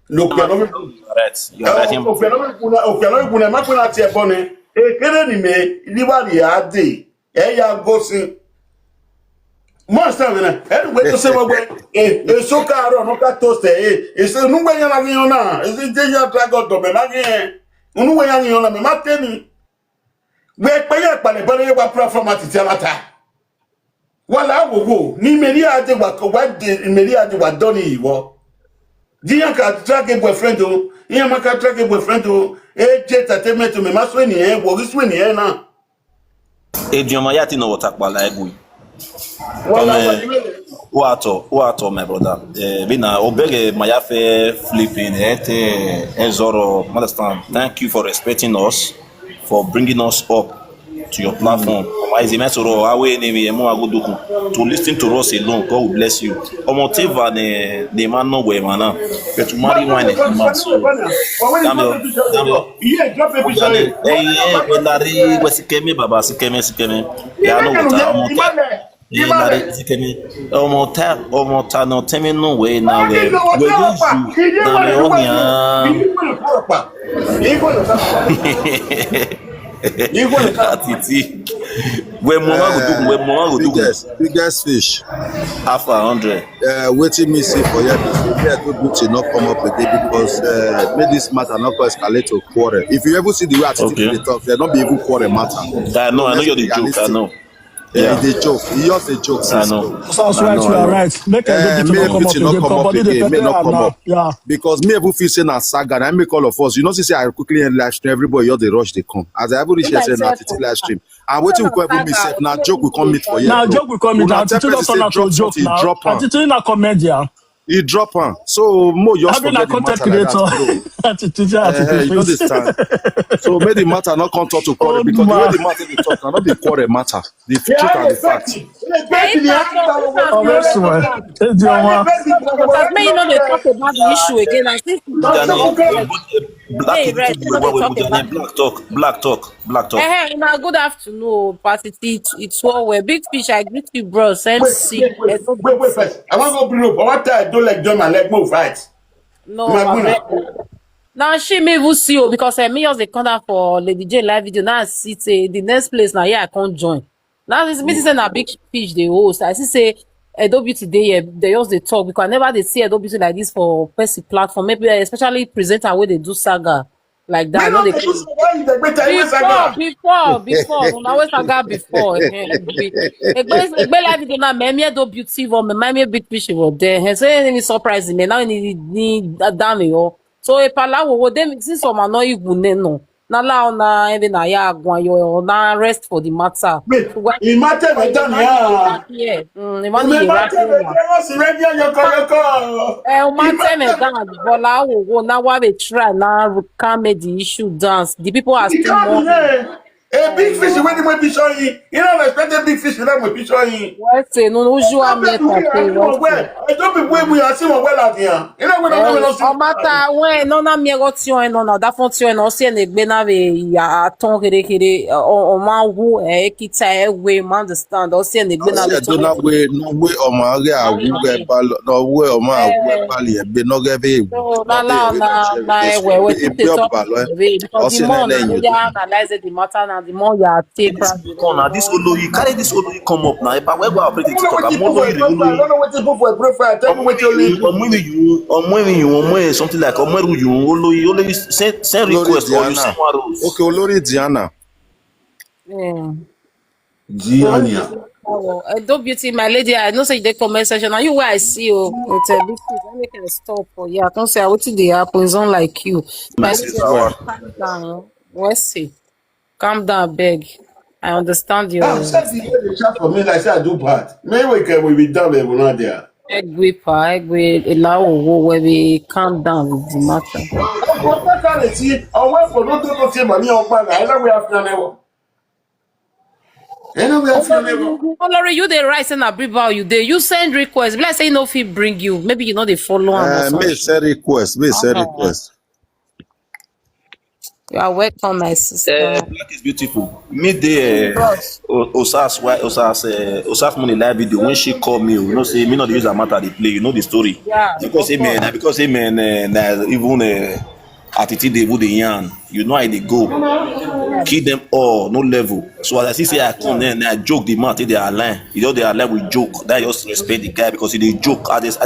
No piano. Right. You are right. Opiano kuna make we not here born. E kere ni me liwari ade. E ya gosin. Most of them, anyway, to say what a so car no car toast, it's a new way on na. Is it your dragon to me again? No way on me, Martin. Where pay up by the body of a platform at Tialata. Well, I will go. Ni Meria de what did Meria de what Donny war. Dianca track a boyfriend to Yamaka track a boyfriend to a jet attainment to me, Maswini, what is winning now? Mayati no watakwa like we. Wato, my brother. Bina obege mayafe flipping ezoro. Understand? Thank you for respecting us, for bringing us up to your platform. To listen to us alone, God will bless you. Omotiva the man no way mana. But to marry wine man so. Wesikeme baba sikeme. Ya no wata Omota no temi no way now we use you na me Atiti. We mama go do biggest fish. Half 100. Waiting me see for you. Beauty not come up again because made this matter not go escalate to quarrel. If you ever see the way attitude they talk, they not be even quarrel matter. I know you're the joke. I know. Yeah, it's a joke. He just a joke. I know. Sounds right. You are right. Make everything not come up again. May not come up. Yeah. Because me ever feel saying a saga, and I make all of us. You know, say I quickly end live stream. Everybody, you the rush they come. As I ever reach here, say na TT live stream. And waiting we come me say now joke we come meet for you. Now joke we come meet. Now TT not turn out to joke now. Drop on. TT na comedian. He drop on. So more just forget the matter like that. You understand? So make the matter not come talk to quarrel because the way the matter they talk cannot be quarrel matter. The truth and the fact. But may you know they talk about the issue again. I think Black talk. Hey, good afternoon, Pastor. It's all well. Big fish, I greet you, bro. Send see. Wait first. I want to go bring up. I want to don't like join my leg move fight. No, now she may will see you because me as the contact for Lady J live video. Now see the next place now. Yeah, I can't join. Now this means a big fish they host. I see say Adobe today they use the talk because never they see Adobe like this for Percy platform. Maybe especially presenter where they do saga like that. No, they before. Now where's saga before? Egbe live video now. Me Adobe TV or me big fish was there. So any surprising me now need damn yo. So e pala wo dem since some no igune no. Na la na even na ya agwan yo na rest for the matter. The matter we done here. The money matter me down bola wo na wa be try na calm the issue dance. The people are still more. A big fish when they might be showing. You know, expect a big fish that might be showing. What's it? No, you are me. I don't be where we are seeing well out here. You know, when no matter when no na me got you no that fonction no see na gbe na we ya ton kere o ma wu kita we man understand o see na gbe na we don't we no we o ma re awu e ba no we o ma awu e ba le gbe no ge be na we ti talk because the more you analyze the matter na the more you take this Oloyi carry this Oloyi come up now. If I go operate it talk, I'm Oloyi. I don't know what to go for a profile. Tell me what you something like Oloyi send request or you send one. Okay, Olori Diana. Yeah. Giannia. Don't beauty, my lady. I know say the comment section. And you where I see you with a big food. Let me can stop. Yeah, don't say what did they happen. It's not like you. My My lady, sister, wa. calm down. Let's see. Calm down, beg. I understand Ah, your said the way they chat for me like say I do bad. Maybe we can we be done we not there. egwe allow where we calm down with the matter. But that kind of see, away for not to see money on man. I know we have to never. I know we have to never. Olori, you the right and about you there. You send request. Let's say no fit bring you. Maybe you know they follow him or Me something. say request. Me say Uh-huh. request. You are welcome, my sister. Black is beautiful. Me there, Bros. Osas money live video when she called me. You know, say me not the use that matter they play. You know the story. Yeah, Because of course. even attitude they would yarn. You know how they go. Yeah. Kill them all, no level. So as I see say I come there and I joke the man till they are lying. You know they are lying with joke. That just respect the guy because he they joke. I just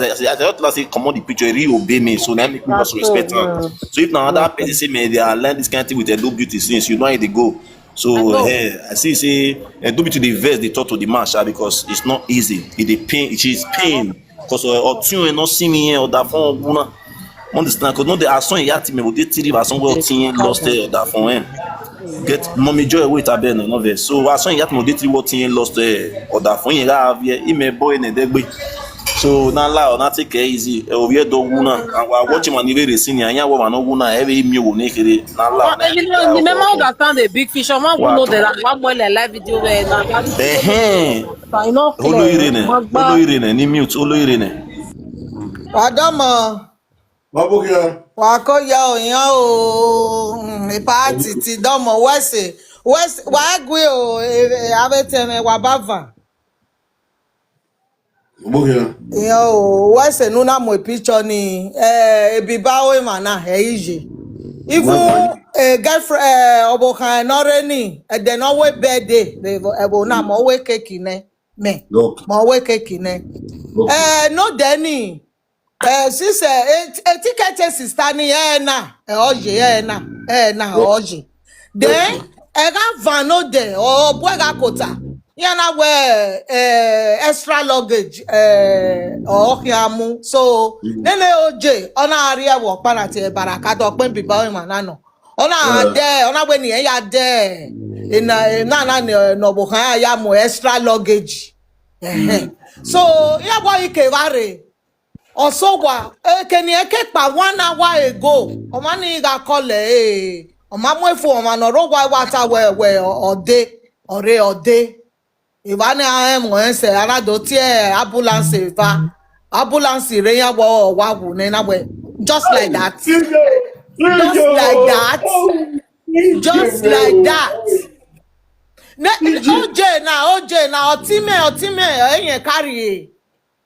say come on the picture, he really obey me. So now make me just respect him. So if now other person say man they are lying this kind of thing with a low beauty since you know how they go. So I see say do beauty the verse they talk to the man because it's not easy. It dey pain, it is pain. Because or you not see me here or that phone. Understand? Because no, the action you have to me, but they tell you somewhere lost there or that phone. Get mommy joy wait a bit no verse. So action you have to me, they tell you what lost there or that phone. You have here, he may boy in the day. So now la na take it easy. We do wuna. And we watch him and he very senior. And ya we no wuna. Every me will make it. Now la. You know, remember understand the big fish. One who know that one more live video where na. You know, Olo irene. Ni mute. Olo irene. Wadama. Babukia. Wako ya oyan o. Ipati ti domo wese. Wese wa gwe o abeteme wa bava. Babukia. Yo, wese nuna mo picture ni ebibawe mana heije. Even girlfriend obokan noreni and then always birthday ebo na mo we cake ne me. Mo we cake ne. No deni. Sister ticket sister ni na oje na oje. Then ega vano de o boga kota. Yana we extra luggage ohiamu so nene oje ona aria wo para ti baraka to pe biba o manano ona de ona we ni ya de na no bo kan ya mo extra luggage so ya boy ike ware osogwa keni eke pa 1 hour ago o ma ni ga kole o ma mu efu o ma no ro wa wata we ode ore ode Ivani mwense arado tie ambulance va ambulance re yan wo wa wu ne na we just like that just like that oje na otime eyan carry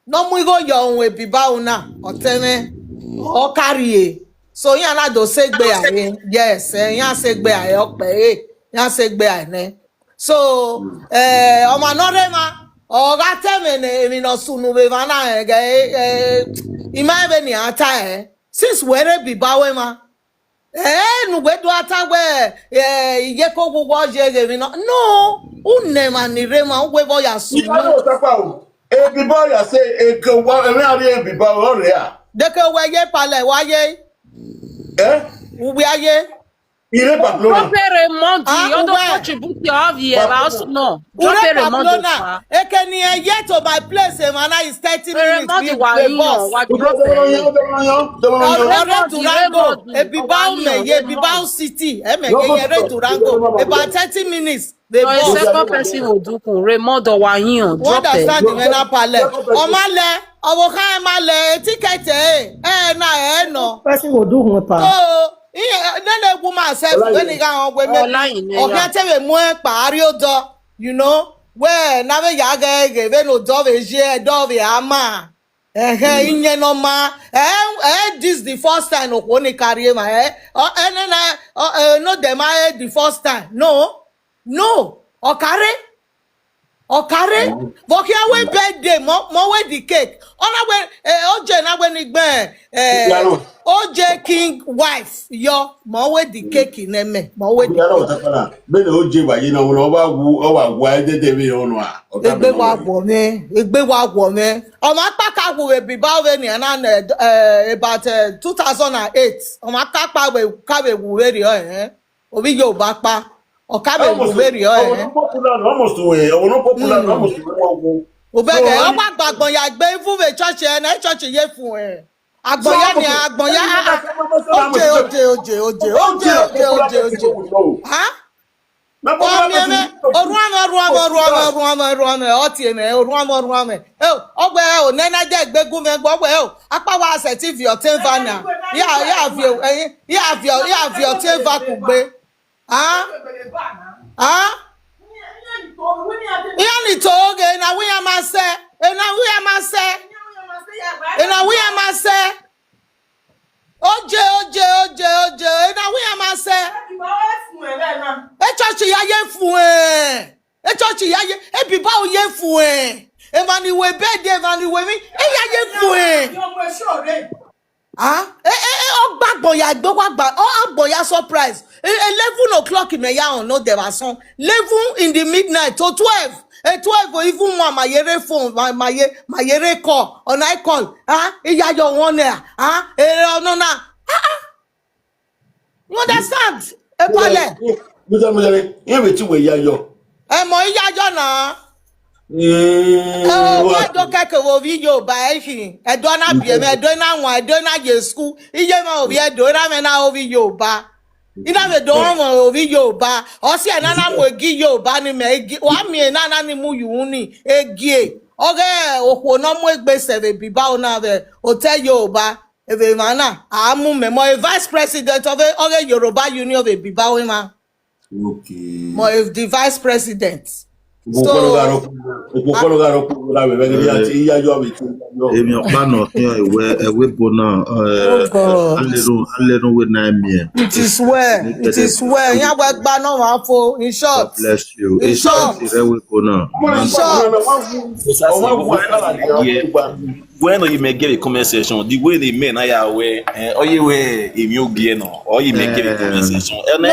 no mu go yo ohun ebiba una oteme o carry so yan alado segbe aye yes yan segbe aye ope yan segbe aye so ọmọ norema ọga temene emi no sunu be vana ima ebe ni ata since were bibawe ma nu gbedu ata we iye ko gugu je emi no unne ma ni rema ugwe bo ya sunu no tapa o e bibawo ya say e ko wa emi ari e bibawo ore a deke we ye pale waye ubi aye Ire Barcelona. Drop Remondi. You don't contribute your year. Also no. Drop Remondi. Ekeni ye to my place. Man, is 30 minutes. Remondi wa you. Wa drop Durango. Ebibao me ye Ebibao City. Me ye Durango. About 30 minutes. The second person will do Remondi wa you. What does that mean? Pale. Omale. Owokan male ticket. No. Person will do one part. Oh. Nene woman self when he go we o tell mo pari odo you know where na we ya ge we no do we je do we ama inye no ma this the first time o ni carry ma no dem the first time no o carry Okare, but here we birthday, more with the cake. On OJ na when it OJ King wife, yo, more with the cake in me, more with the cake. Bẹ́ẹ̀ ni ó jẹ́ ìwàyí náà wọn ọba wà ẹ́dẹ́dẹ́ bí ọ̀nà à. Egbe wa wọ̀ mí. Ọmọ akpaka wo be bawe ni about 2008. Ọmọ akpaka kawe wuwe ri o Obi Yoruba pa. Okabe wuwe ri o Ọmọ popular almost way. Ọmọ popular almost way. Obege ọmọ agbàgbọ̀n ya gbé fún we church church ye fún ẹ. Agbọ̀nya ni agbọ̀nya oje. Ha? Oruame. Ogbe o nena je gbegun me gbogbo o. Apa wa assertive your teva na. Ya have your teva ku gbe. Ha? Iya ni to oge na we amase. Oje. Na we amase. Church ya ye fun e. Church ya ye e biba o ye fun e. E ma ni we birthday ma ni we mi. E ya ye fun e. Ah? O gbagbo ya gbe wa gba. O agbo ya surprise. 11 o'clock me ya on no there was 11 in the midnight to 12. 12 or even more my yere phone my yere call on I call. Ah? E ya your one there. Ah? No na. You understand? Epale. Ebe ti we yayo. Mo yayo na. Wa do keke wo vi yo ba ehin. Edo na bie me edo na won edo na je school. Iye ma obi edo na me na ovi yo ba. Ina me do won ovi yo ba. O si e na na mo egi yo ba ni me egi. Wa mi na na ni mu yu ni egi. Oge okwo no mo egbe seve biba ona be hotel yo ba. Ebe mana amu me mo vice president of Oge Yoruba Union of Biba we ma. Okay. Mo the vice president. Emi ọ̀pá náà fi hàn ìwé bona alẹ́nu wé náà mi. It is well. Yà wẹ́ gbá náà wà fo. In short. God bless you. In short. Ìrẹ́wé bona. In short. When you may get a comment section, the way they men I are aware, or you wear a new gear, or you may get a comment section. And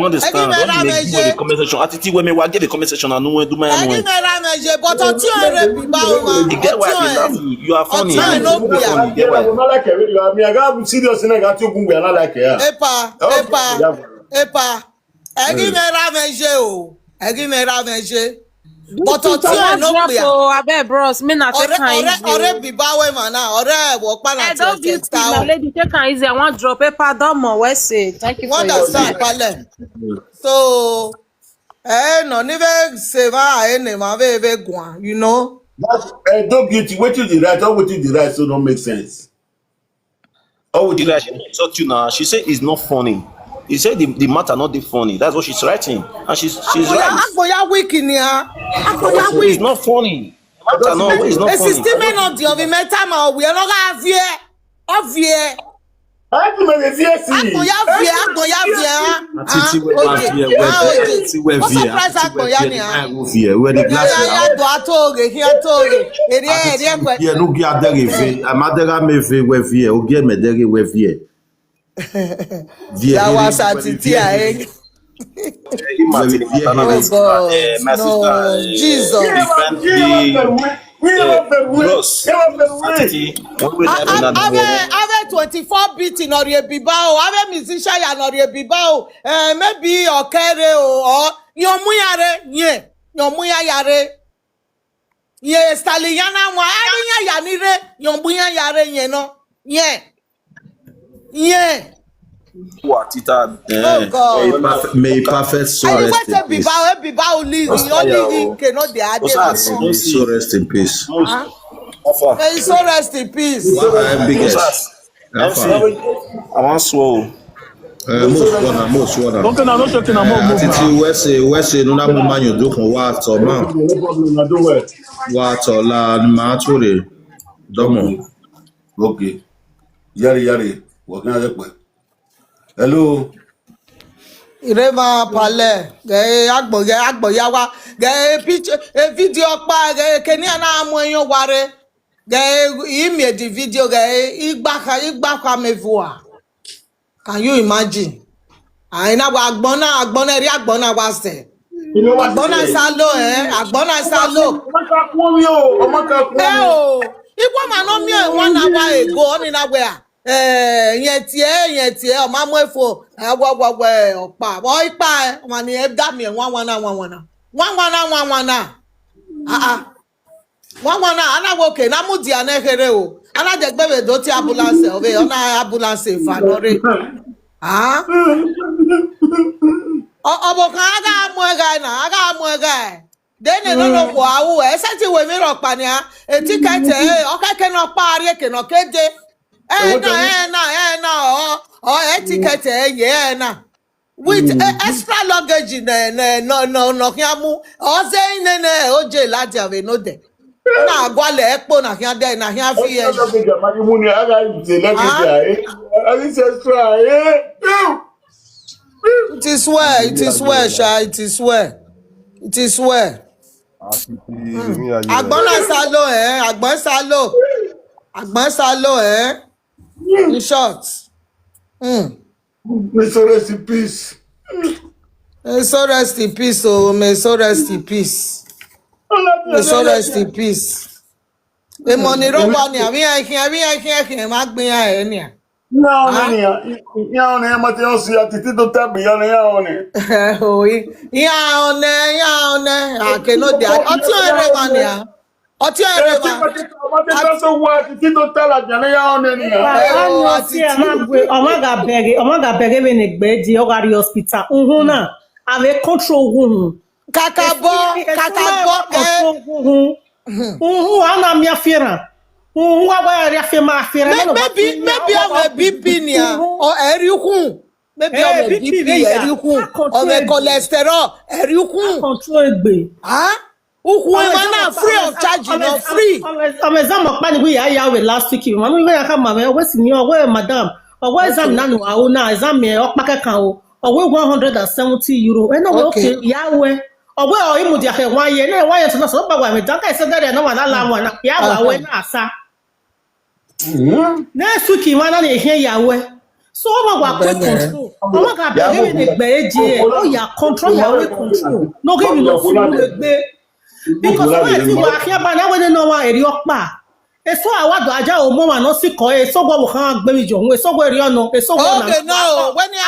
understand what you make the comment section. Attitude when we get the comment section, I know when do my own. You get why I love you. You are funny. But abeg bros me na take am easy. Ore bibawe mana ore wo pa na don't be my lady take am easy. I want drop paper don more we say. Thank you for your understand pale. So no ni ve se va ene ma ve gwan, you know. That don't get you wetin the right or wetin the right so don't make sense. Oh, the right she you now. She said it's not funny. He said the matter not the funny. That's what she's writing, and she's right. Agboya week in here. It's not funny. The matter no, it's not funny. The system not the of meta ma we no ga vie. Ovie. Agboya vie. Titi we vie. Where the glass. Ya do atoge, here toge. Ere no gi adere ve. Amadera me ve we vie. Ogie me dere we vie. That was Titi eh. Oh God, no, Jesus. Ave 24 beat in Oriebibao, Ave musician in Oriebibao, maybe Okere or Yomuyare, Yomuyare. Ye Staliana, why Yanire, Yomuya Yare, no, yeah. What it had? Oh God. May perfect soul rest in peace. May soul rest in peace. May soul rest in peace. Biggest. I want swallow. Most one. Okay, now no talking about Titi West no na mo man you do kon wa to ma. Wa to la ma to re. Domo. Okay. Yari. What can I do? Hello. Irema pale agbo yawa picture video pa keni na amoyan ware imi the video igba ka mevua. Can you imagine? Aina wa agbona ri agbona wa se. Agbona salo agbona salo. Igwa ma no mi 1 hour ago oni na where yen tie o ma mo efo agwagwa opa o ipa o ma ni e da mi 1 na 1 na ana wo ke na mu dia na here o ana je gbe do ti ambulance o be ona ambulance fa lore obo kan aga mu ega dene no wo awu e se ti we mi ro pa ni ticket o keke no pa ari ke no kede ticket na with extra luggage no kiamu o se nene oje lati ave no de na agwale ekpo na kian de na kian fi it is well sha it is well agbon salo in short May so rest in peace. May so rest in peace. E money roba ni ami akin ma gbin ya ni. No, mate on si atiti to tabi ya ne. Ya one akeno de oti ere ma ni oti ere ma mate so wa atiti to tala jane ya one ni omaga bege we ne gbe di ogari hospital na ave control gun kakabo ana mi afira wa afira maybe our BP ni o erikun maybe our BP erikun o the cholesterol erikun control egbe na free of charge no free exam pa ni we ya we last week mama we ya ka mama we si ni we madam we exam na no awo na exam me o pa kan o we €170 no okay ya we we o imu dia ke 1 year na 1 year so ba wa me dan ka se dare na wa na la wa na ya wa we na asa next week wa na na ehia ya we so o ma wa control o ma ka be ni gbe eji o ya control ya we control no give me no food egbe because when you are here by now when no one eri opa eso awado aja o mo ma no si ko eso gbo kan gbe mi jo hun eso gbo eri ono eso gbo na okay no when you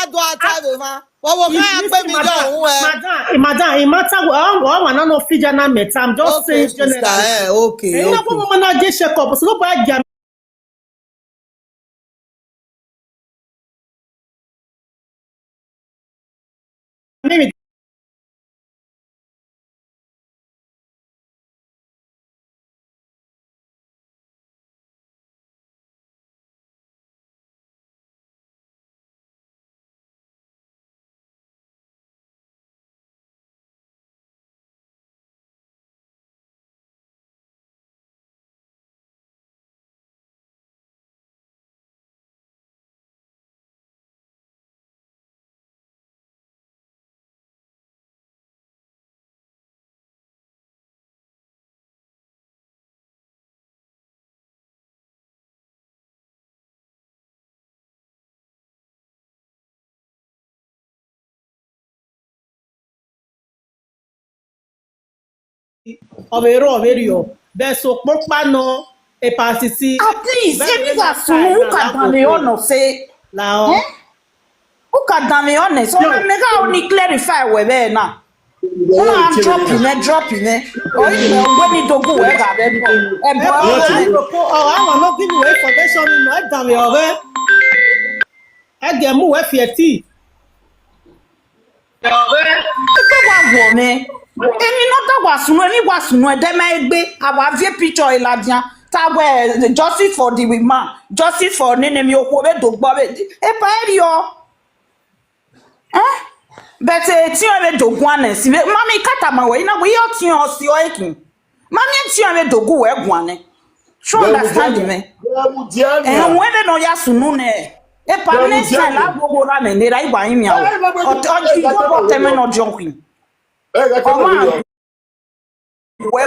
ado atave ma wo kan gbe mi jo hun madam matter o ma no figure na meta I'm just saying generally okay you know what na je check up so no ba ja maybe overo be so popa no e pasisi at least any that who can damn me on say la who can damn me on so na me ga only clarify we be na una dropping o ile we ni dogu we ga be o I no give you information no e damn me ore e ge mu we fieti wa me emi no ta wasunu e de ma egbe awa vie picture iladian ta we justice for the woman justice for nene mi okwo be dogbo be e pa eri o but ti o be dogun anesi mami kata ma we na we yo ti o si o ekin mami ti o be dogun we gun ane so understand me we be no ya sunu ne E pa ne sen la bobo ra me ne ra iba yin mi awo. O ji go teme no jonkin. O ma we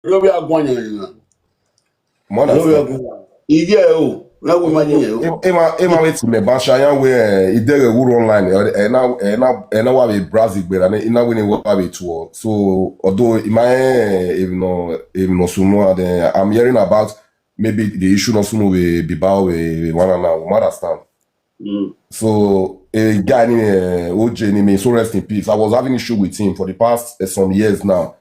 Lo be agwanya yin. Mother Lo be stuff. agwanya. Ige o. Na we imagine o. Ema wait me basha yan we idere wuru online na wa be Brazil gbera na ina we ni wa be to. So although even no sumo I'm hearing about maybe the issue no sumo we Bilbao we one and now understand. So a guy in OJ ni me so rest in peace. I was having issue with him for the past some years now.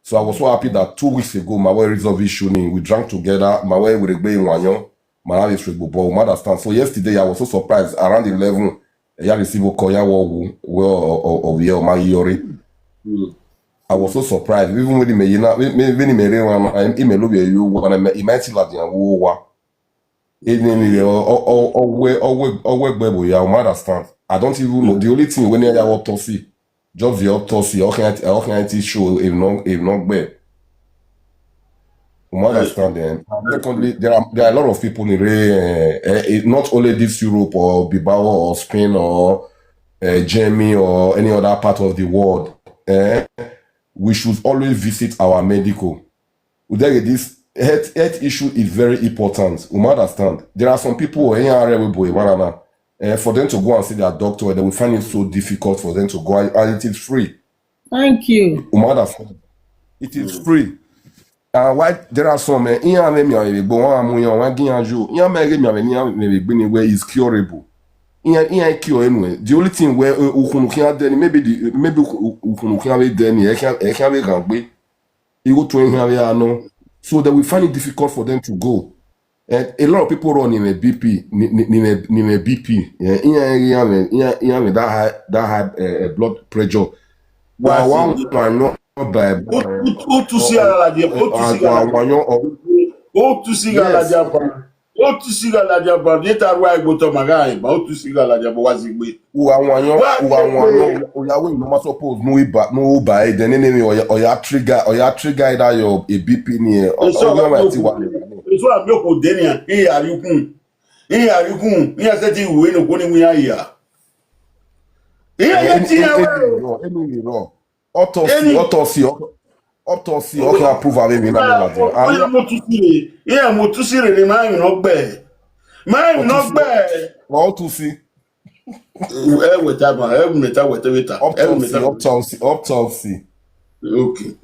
So I was so happy that 2 weeks ago my way resolved issue. We drank together. My way with a bay in Wanyon. My house is with Bobo. Understand. So yesterday I was so surprised around 11. I received a call of the my Yori. I was so surprised. Even when he may not, when he may run, he may look at you. When he might see like the war. Understand. I don't even know. The only thing when I autopsy, just the autopsy, how can I show if not bad. Understand them. Secondly, there are a lot of people in not only this Europe or Bilbao or Spain or Germany or any other part of the world. We should always visit our medical. This health issue is very important. Understand. There are some people for them to go and see their doctor, they will find it so difficult for them to go, and it is free. Thank you. Understand. It is free. Why there are some is curable. Cure anyway. The only thing where so that we find it difficult for them to go. And a lot of people run in a BP, in a BP. Yeah, that high blood pressure. One not by Tu si ala dia, tu si ala dia ba ni ta wa igbo to magai, ba tu si ala dia bo wazigbe. Oyawe no ma suppose no by then enemy or ya trigger that your a BP ni So am yo ko denia, e arikun. E se ti we no ko ni mu ya ya. Enemy wrong. Autopsy okay approve avec me na mo tu sire ni ma mi no gbe. Ma mi no gbe. Autopsy. Autopsy. Okay.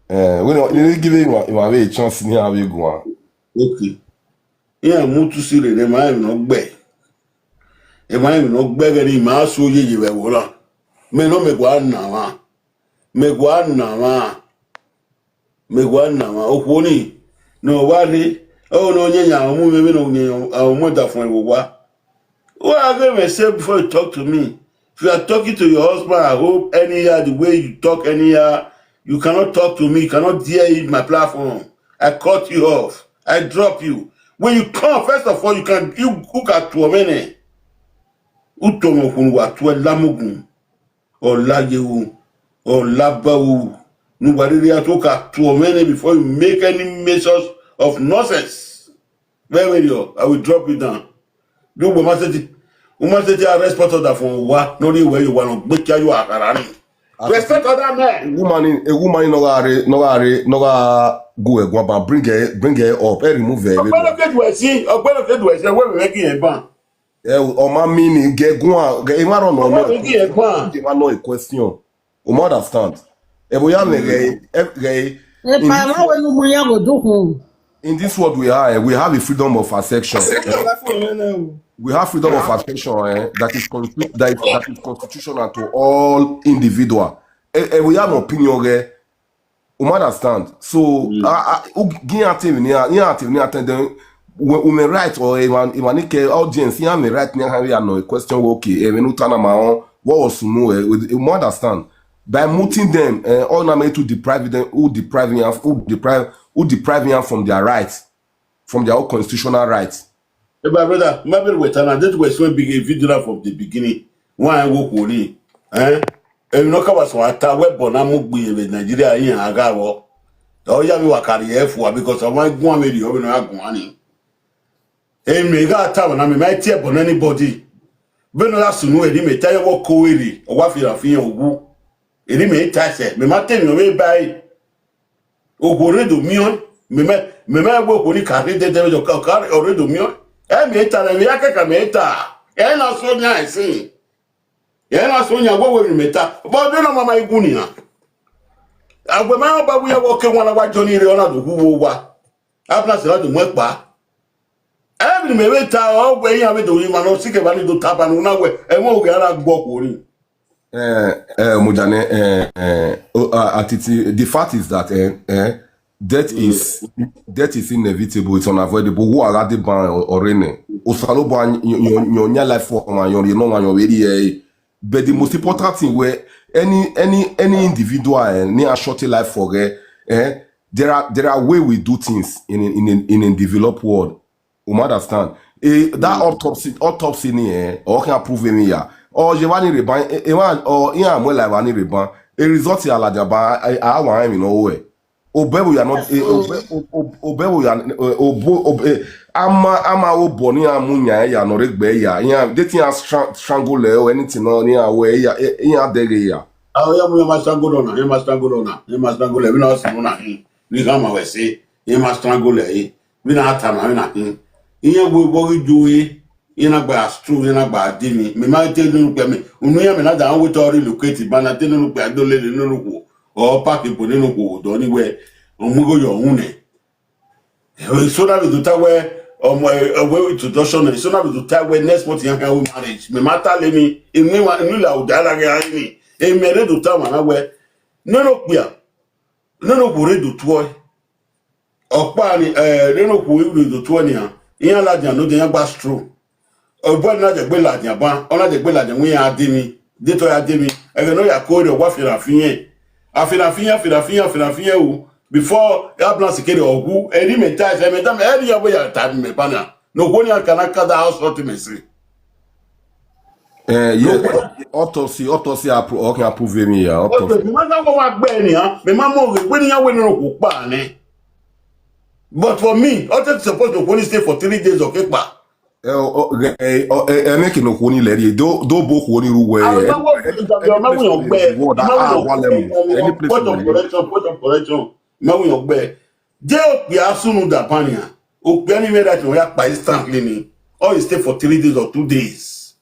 We don't give you a chance ni have go on. Okay. Mo tu sire ni ma mi no gbe. E ma mi no gbe ge ni ma so ye we wo la. Me no me gwa na wa. Okwoni no wale oh no nyanya omu me no nyanya omu da fun ewo wa. What I going to say before you talk to me? If you are talking to your husband, I hope anyhow the way you talk anyhow, you cannot talk to me, you cannot dare use my platform. I cut you off. I drop you. When you come, first of all, you cook at 2 minutes. Utomo kunwa 2 lamugun or lajewu or labawu. Nobody there took at 2 minutes before you make any measures of nonsense. Very well, I will drop you down. Do we must arrest other from what? Not where you want to make you are. Respect other men. A woman no go bring her up, remove her. We're making a ban. Meaning get no a question. Understand? In this world we have a freedom of affection. We have freedom of affection that is constitutional to all individual. And we have an opinion there. You understand? So, we may write or even audience, you may write a question. Okay, what was you understand? By muting them, all na to deprive them, who deprive them from their rights, from their own constitutional rights. Hey, my brother, maybe we turn that was so big a video from the beginning. Why I walk on it? And you know, because what I web on in Nigeria in Agawo. Oh, yeah, we were carrying for because I want one video when I go on. And me got time, and I might tap on anybody. But no, that's to know it. May tell you what coily or what you feel woo. It may touch it. Me might tell you way by Ogoredo Mion. Me may work when you carry the devil or carry already Mion. And me tell me, I can't meta. And I saw nice. And I saw you go with meta. But then I'm my gunia. I remember we are walking one of our Johnny Leonardo who were. I'm not allowed to work back. Every minute, all way I do him and no sick about to tap and now and won't get a walk with him. Mujane, the fact is that death is inevitable, it's unavoidable. Who are the ban or rene? Osalo ban your life for my your no but the most important thing where any individual near short life for there are way we do things in a developed world. You understand? That autopsy ni or can prove me ya or je wani reban or in am like wani reban a result ya la jaba I want him no way. Obebu ya not obebu ya ama oboni amunya ya no regbe ya dating as strangle or anything no ni away ya dege ya. Oh, yeah, we must strangle on. He must strangle on. He must strangle. We not see on him. We come we say he must strangle. We not time na him. Iye we bogi juwe. Ina gba astru, ina gba dimi. Me ma tell you pe me. Unu ya me na da we to relocate ba na tell you pe adole le no ko. O pack ipo ni no ko do ni we. Omugo yo une. So that we do ta we we introduction so that we do ta we next month yan we marriage. Me ma ta le mi. Emi wa enu la o da la ga ni. E mere do ta ma na we. No pia. No ko re do to. Opa ni no ko we do to ni an. Iyan la jan no de yan gba stro. Obo na je gbe la jan ban, ona je gbe la jan wi yan ademi, de to ya ademi. E no ya ko re wa firafiyen. Afirafiyen o before ambulance kere ogu, e ri me ta me ri ya bo ya ta me bana. No go ni an kana kada house hot me say. Autopsy can approve me ya. Autopsy. Me ma go wa gbe ni han, me ma mo we ni yan we no ko pa ni. But for me, autopsy supposed to only stay for 3 days of Kpai. Making no honey lady, do both honey ruwe. Point of correction. Now we obey. Jail be asunu da pania. Open me that we are by instantly ni. Or you stay for 3 days or 2 days.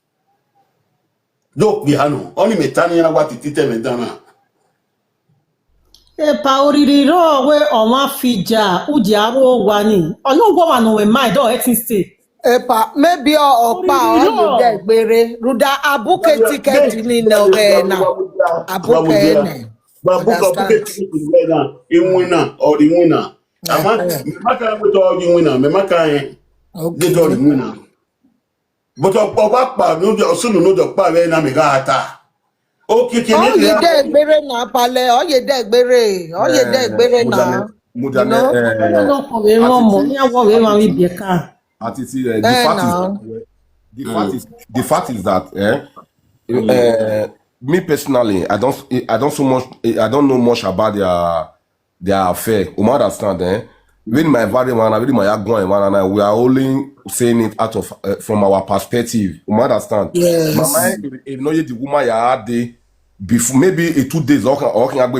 Do be hano. Only metani na what it me dana. Paoririro we oma fija udiaro wani. Ono go ma no we mind do etin stay. Epa maybe opa o de gbere ruda abuke ticket ni no na abuke ne abuke ticket ni na inwina or the winner ama me maka we to the winner me maka yen de do the winner but opa pa no de osunu no do pa we na me ga ata o kike ni o ye de gbere na pale o ye de gbere na no ko we mo ni awo we ma wi bi ka. The fact is that me personally, I don't know much about their affair. You understand? When my very man, really my man, we are only saying it out of from our perspective. You understand? Yes. Mama, if no the woman you had there before maybe 2 days or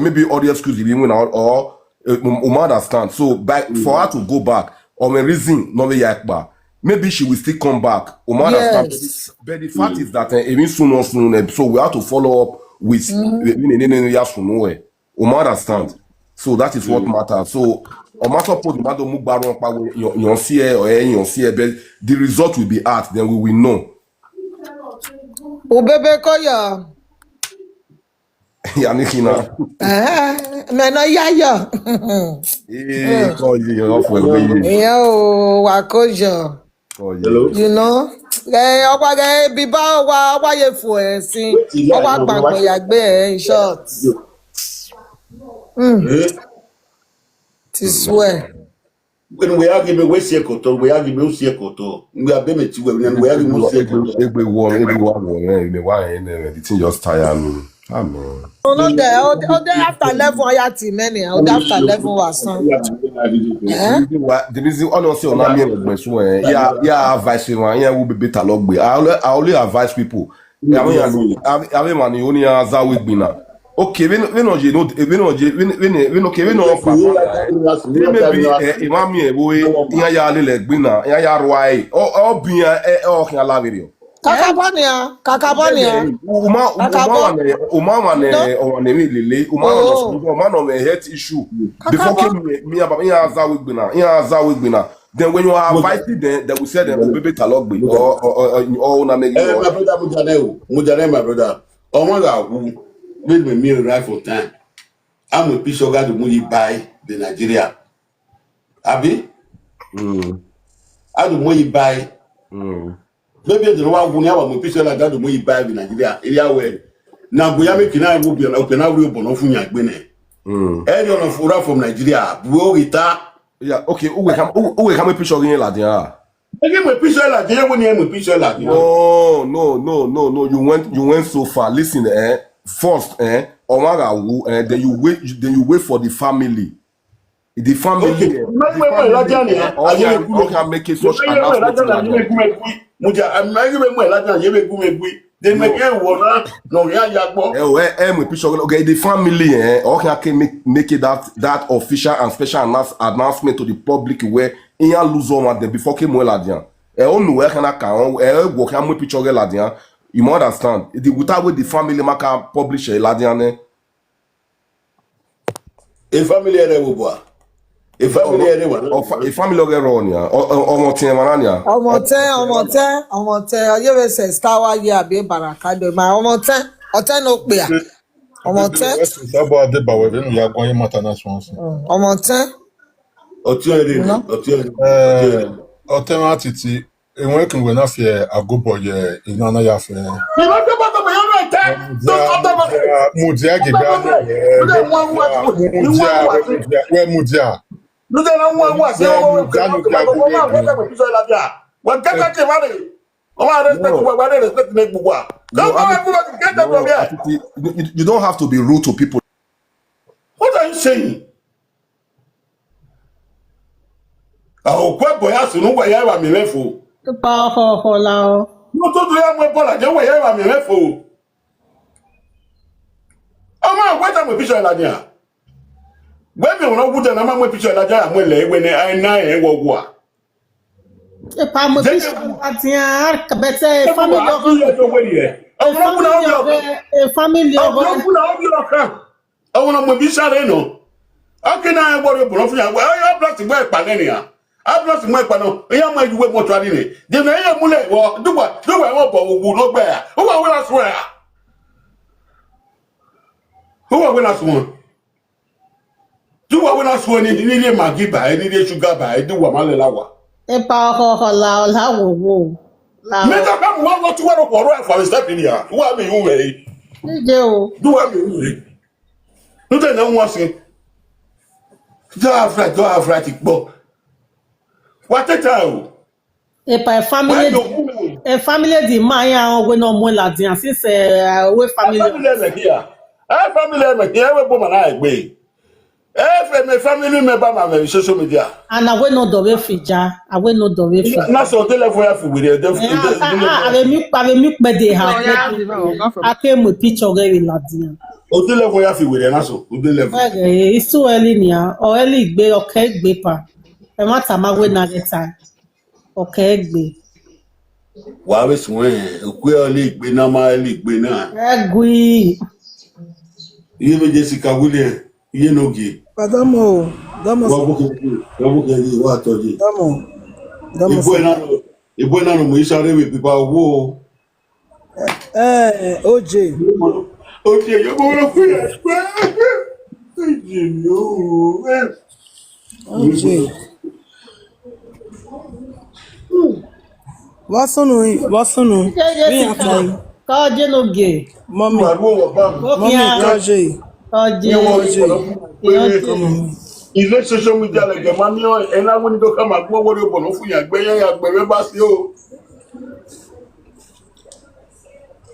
maybe all the excuse or you understand? So for her to go back. Or a reason no way yakba. Maybe she will still come back. Yes. But the fact is that even soon, so we have to follow up with understand. So that is what matters. So on matter of the matter move baron pa you see or you see but the result will be art, then we will know. Ubebe koya. Yanikina. Mena yaya. Call you off when Yo, wakoja. Hello. You know? Owa ge biba wa ye fu sin. Owa gbagbo yagbe in short. This way. When we are giving we see koto, we are giving see koto. We are being to when we are giving see koto. Everyone, the thing just tire me. Amen. Oh, no, there after 11 ayati many. After 11 was some. The reason honestly on me yeah advice one yeah will be better log I only advise people. I mean money only as I will be now. Okay, we no okay, we no maybe imami we ya le gbina ya ruai o bia o kan la video. Kakabonia. Uma ne lele uma no health issue before me about me aza we gbina then when you are invited then they will say them baby talogbe or na make my brother my brother omo made me right for time. I'm a piece of God to buy the Nigeria. Abi? I do money buy. Maybe the one who never a piece of God to buy the Nigeria. Area where now we are making I will be an open out real bonofunya bene. Anyone of Ura from Nigeria, blow it up. Yeah, okay, we come a piece of in Ladia. I give a piece of Ladia when you have a piece of Ladia. No, you went so far. Listen, first, then you wait for the family. The family. Okay, can make it such announcement. They make it water. No, okay, the family. Okay, can make it that official and special announcement to the public where in ya lose on them before came well adian. On where can I can work and make picture ladian. You must understand. The without with the family can publish a ladian. A family ere wo a family ere wo a family ere on ya omo tin mananya omo ten you we say star wa ye abi baraka do ma omo ten no pe a omo ten sabo ade ba we nu ya gwan mata na so omo ten oten atiti enwe kun we na fe agobo ye ina na ya fe mudia gega mudia no dey na one say what can ke mare o ma respect make gbugwa you don't have to be rude to people. What are you saying? Kwa boya sunu wa ya wa mi mefo pa ho la no to do ya mo bola je wa ya wa mi mefo ama kwata mo picture la dia gbe mi won gude na ma mo picture la dia mo le egbe ni ai na e wo gwa e pa mo picture la dia ka bete family awon mo bi sare no akina e gboro bro fun ya ya blast gbe pa ni ya abros mo ipa no eya mo ajuwe mo twari ni de na eya mule wo duwa wo bo ogu no gbe ya o wa we last one who are we last one duwa we last one ni ile magi ba ni ile sugar ba duwa ma le lawa e pa ho la wo la me ta ka mo wa tuwa ro ro e fa step ni ya wa mi hu we ni je o duwa mi hu we no te na won se do afra ti gbo what a time a family di maya we no mo la dia since we family here we bo mana egbe me family member ma social media and we no do we fija we no do we fija na so telephone ya fi we ave mi pe de ha ake mo picture we la dia o telephone ya fi we na so o telephone it's too early nia o early gbe okay gbe pa e ma ta ma we na get time okay gbe wa we sun ku early gbe na ma early gbe na egui iye meje sika wule iye noge Domo. Ibo na no mo isare we pipa owo. OJ. Okay, you go for it. OJ. Wasunu. Mi atai. Kaje no gay. Mommy. Kaje. Ilé social media lẹ̀gẹ̀ máa ní ẹ̀ná wọ́n ní tó ká máa gbọ́ wọ́n bọ̀ ló fún yàgbẹ́ yàgbẹ́ bá sí o.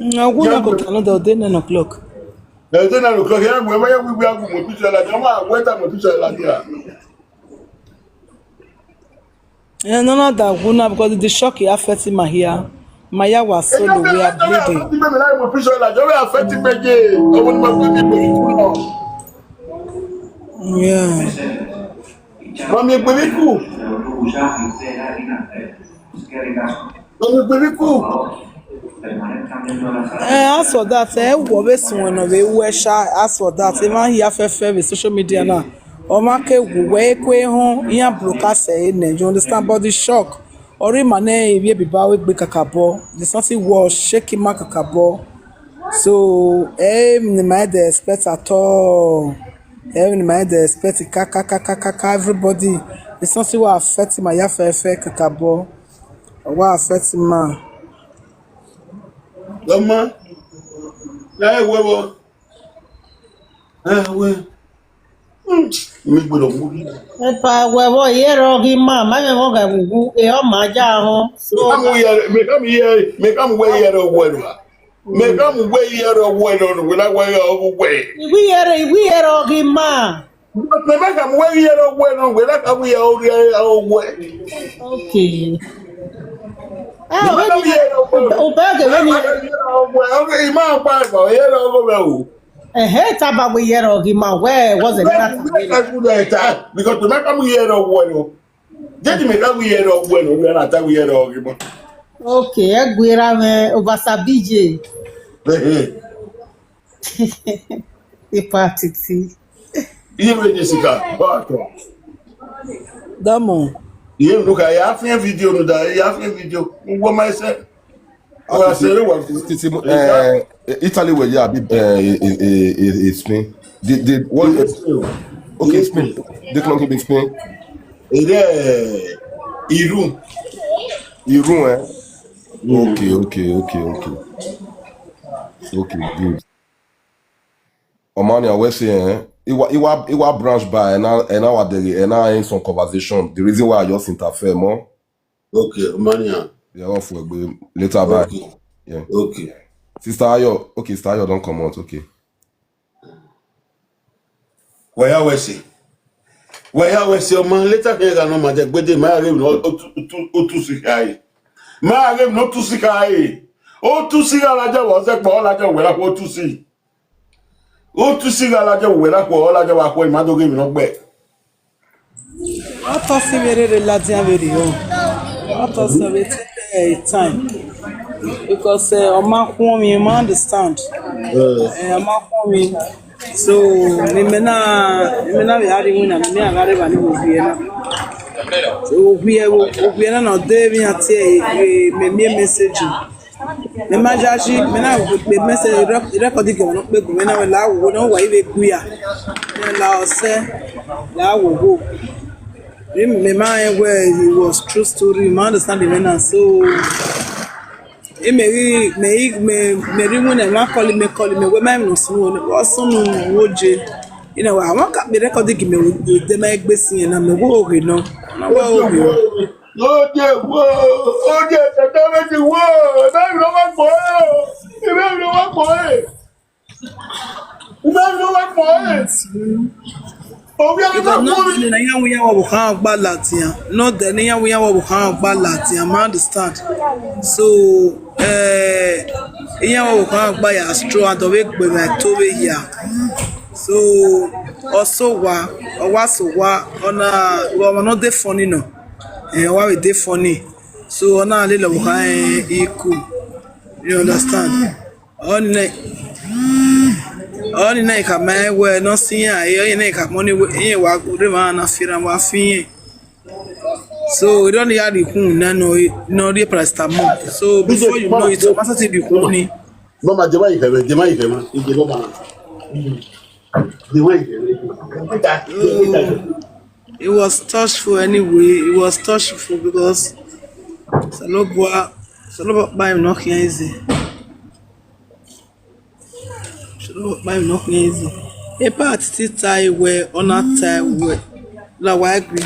I'm going to go another day 9 o'clock. 9 o'clock, yeah, we may be able to picture like a wait a picture like that. Yeah, no, that Guna because the shock is affecting my hair. My hair was so low, we are bleeding. Yeah. Mami, very cool. Mami, very cool. As for that, always when we wear shy. As for that, even here fair with social media now. Omake we kwe hon yan broadcast say you understand about the shock. Ori mane we be ba we gbe kakabo. The something was shaking my kakabo. So my the expect at all. My the expect kaka everybody. The something was affecting my ya fair kakabo. What affecting ma? Dama, na huevo. Hue. Mi gbọ́dọ̀ mú rí. Epa huevo yero gi ma me mo ga gugu e o ma ja ho. Me come we yero huevo. Me come we yero huevo no la we o we. Iwi yero gi ma. Me come we yero huevo no la ka we o we. Okay. O bege we ni okay, ima pa ko yero go be o. Taba we yero gi ma where was it that because to make am yero bueno. Jadi me come yero bueno, we na ta we yero gi ma. Okay, egwera me obasabije. Ipatiti. Iwe Jessica, bato. Damo. Iye look I have video no da, I have video. What my say? I say what Italy were yeah Spain. The what okay Spain. The clunky big Spain. Iru. Okay, good. Omani, I was saying, it was branch by and now in some conversation. The reason why I just interfere more. Okay, Omani. Yeah, off later back. Yeah. Okay. Sister Ayo, don't come out. Okay. Where I say, man, later here no matter but they may no to see high. Ma have no to see high. O to see alaja was a call alaja where I to see. O to see alaja where I call alaja wa ko ma do give no back. I thought see very relaxing video. I thought so it time because Oma me understand. Oma me so me mena we had win and me agare ba ni mo vie na. So we na no dey me ati me message. Me majaji me na me message record ke no pe go me na we la wo no wa ibe kuya. Me la ose la wo go. Me man where he was true story, man understand the man so me when I call me when I'm no so was some woje you know I want me record give me with the my gbesi and I'm go okay no na wa obi oh yeah that make wo na no wa boy understand. So so also not dey funny no. Why we dey funny? So on little equal. You understand? All the night ka my we no see ya. You night ka money we wa go the man na fira wa fin. So we don't hear the kun na no the paracetamol. So before you know it, so master take the kun ni. Mama, Jema Ifema, Jema Ifema, Jema. The way It was touchful anyway. It was touchful because Salobwa by not easy. Salobwa by not easy. A part still tie where on that tie where. La wa agree.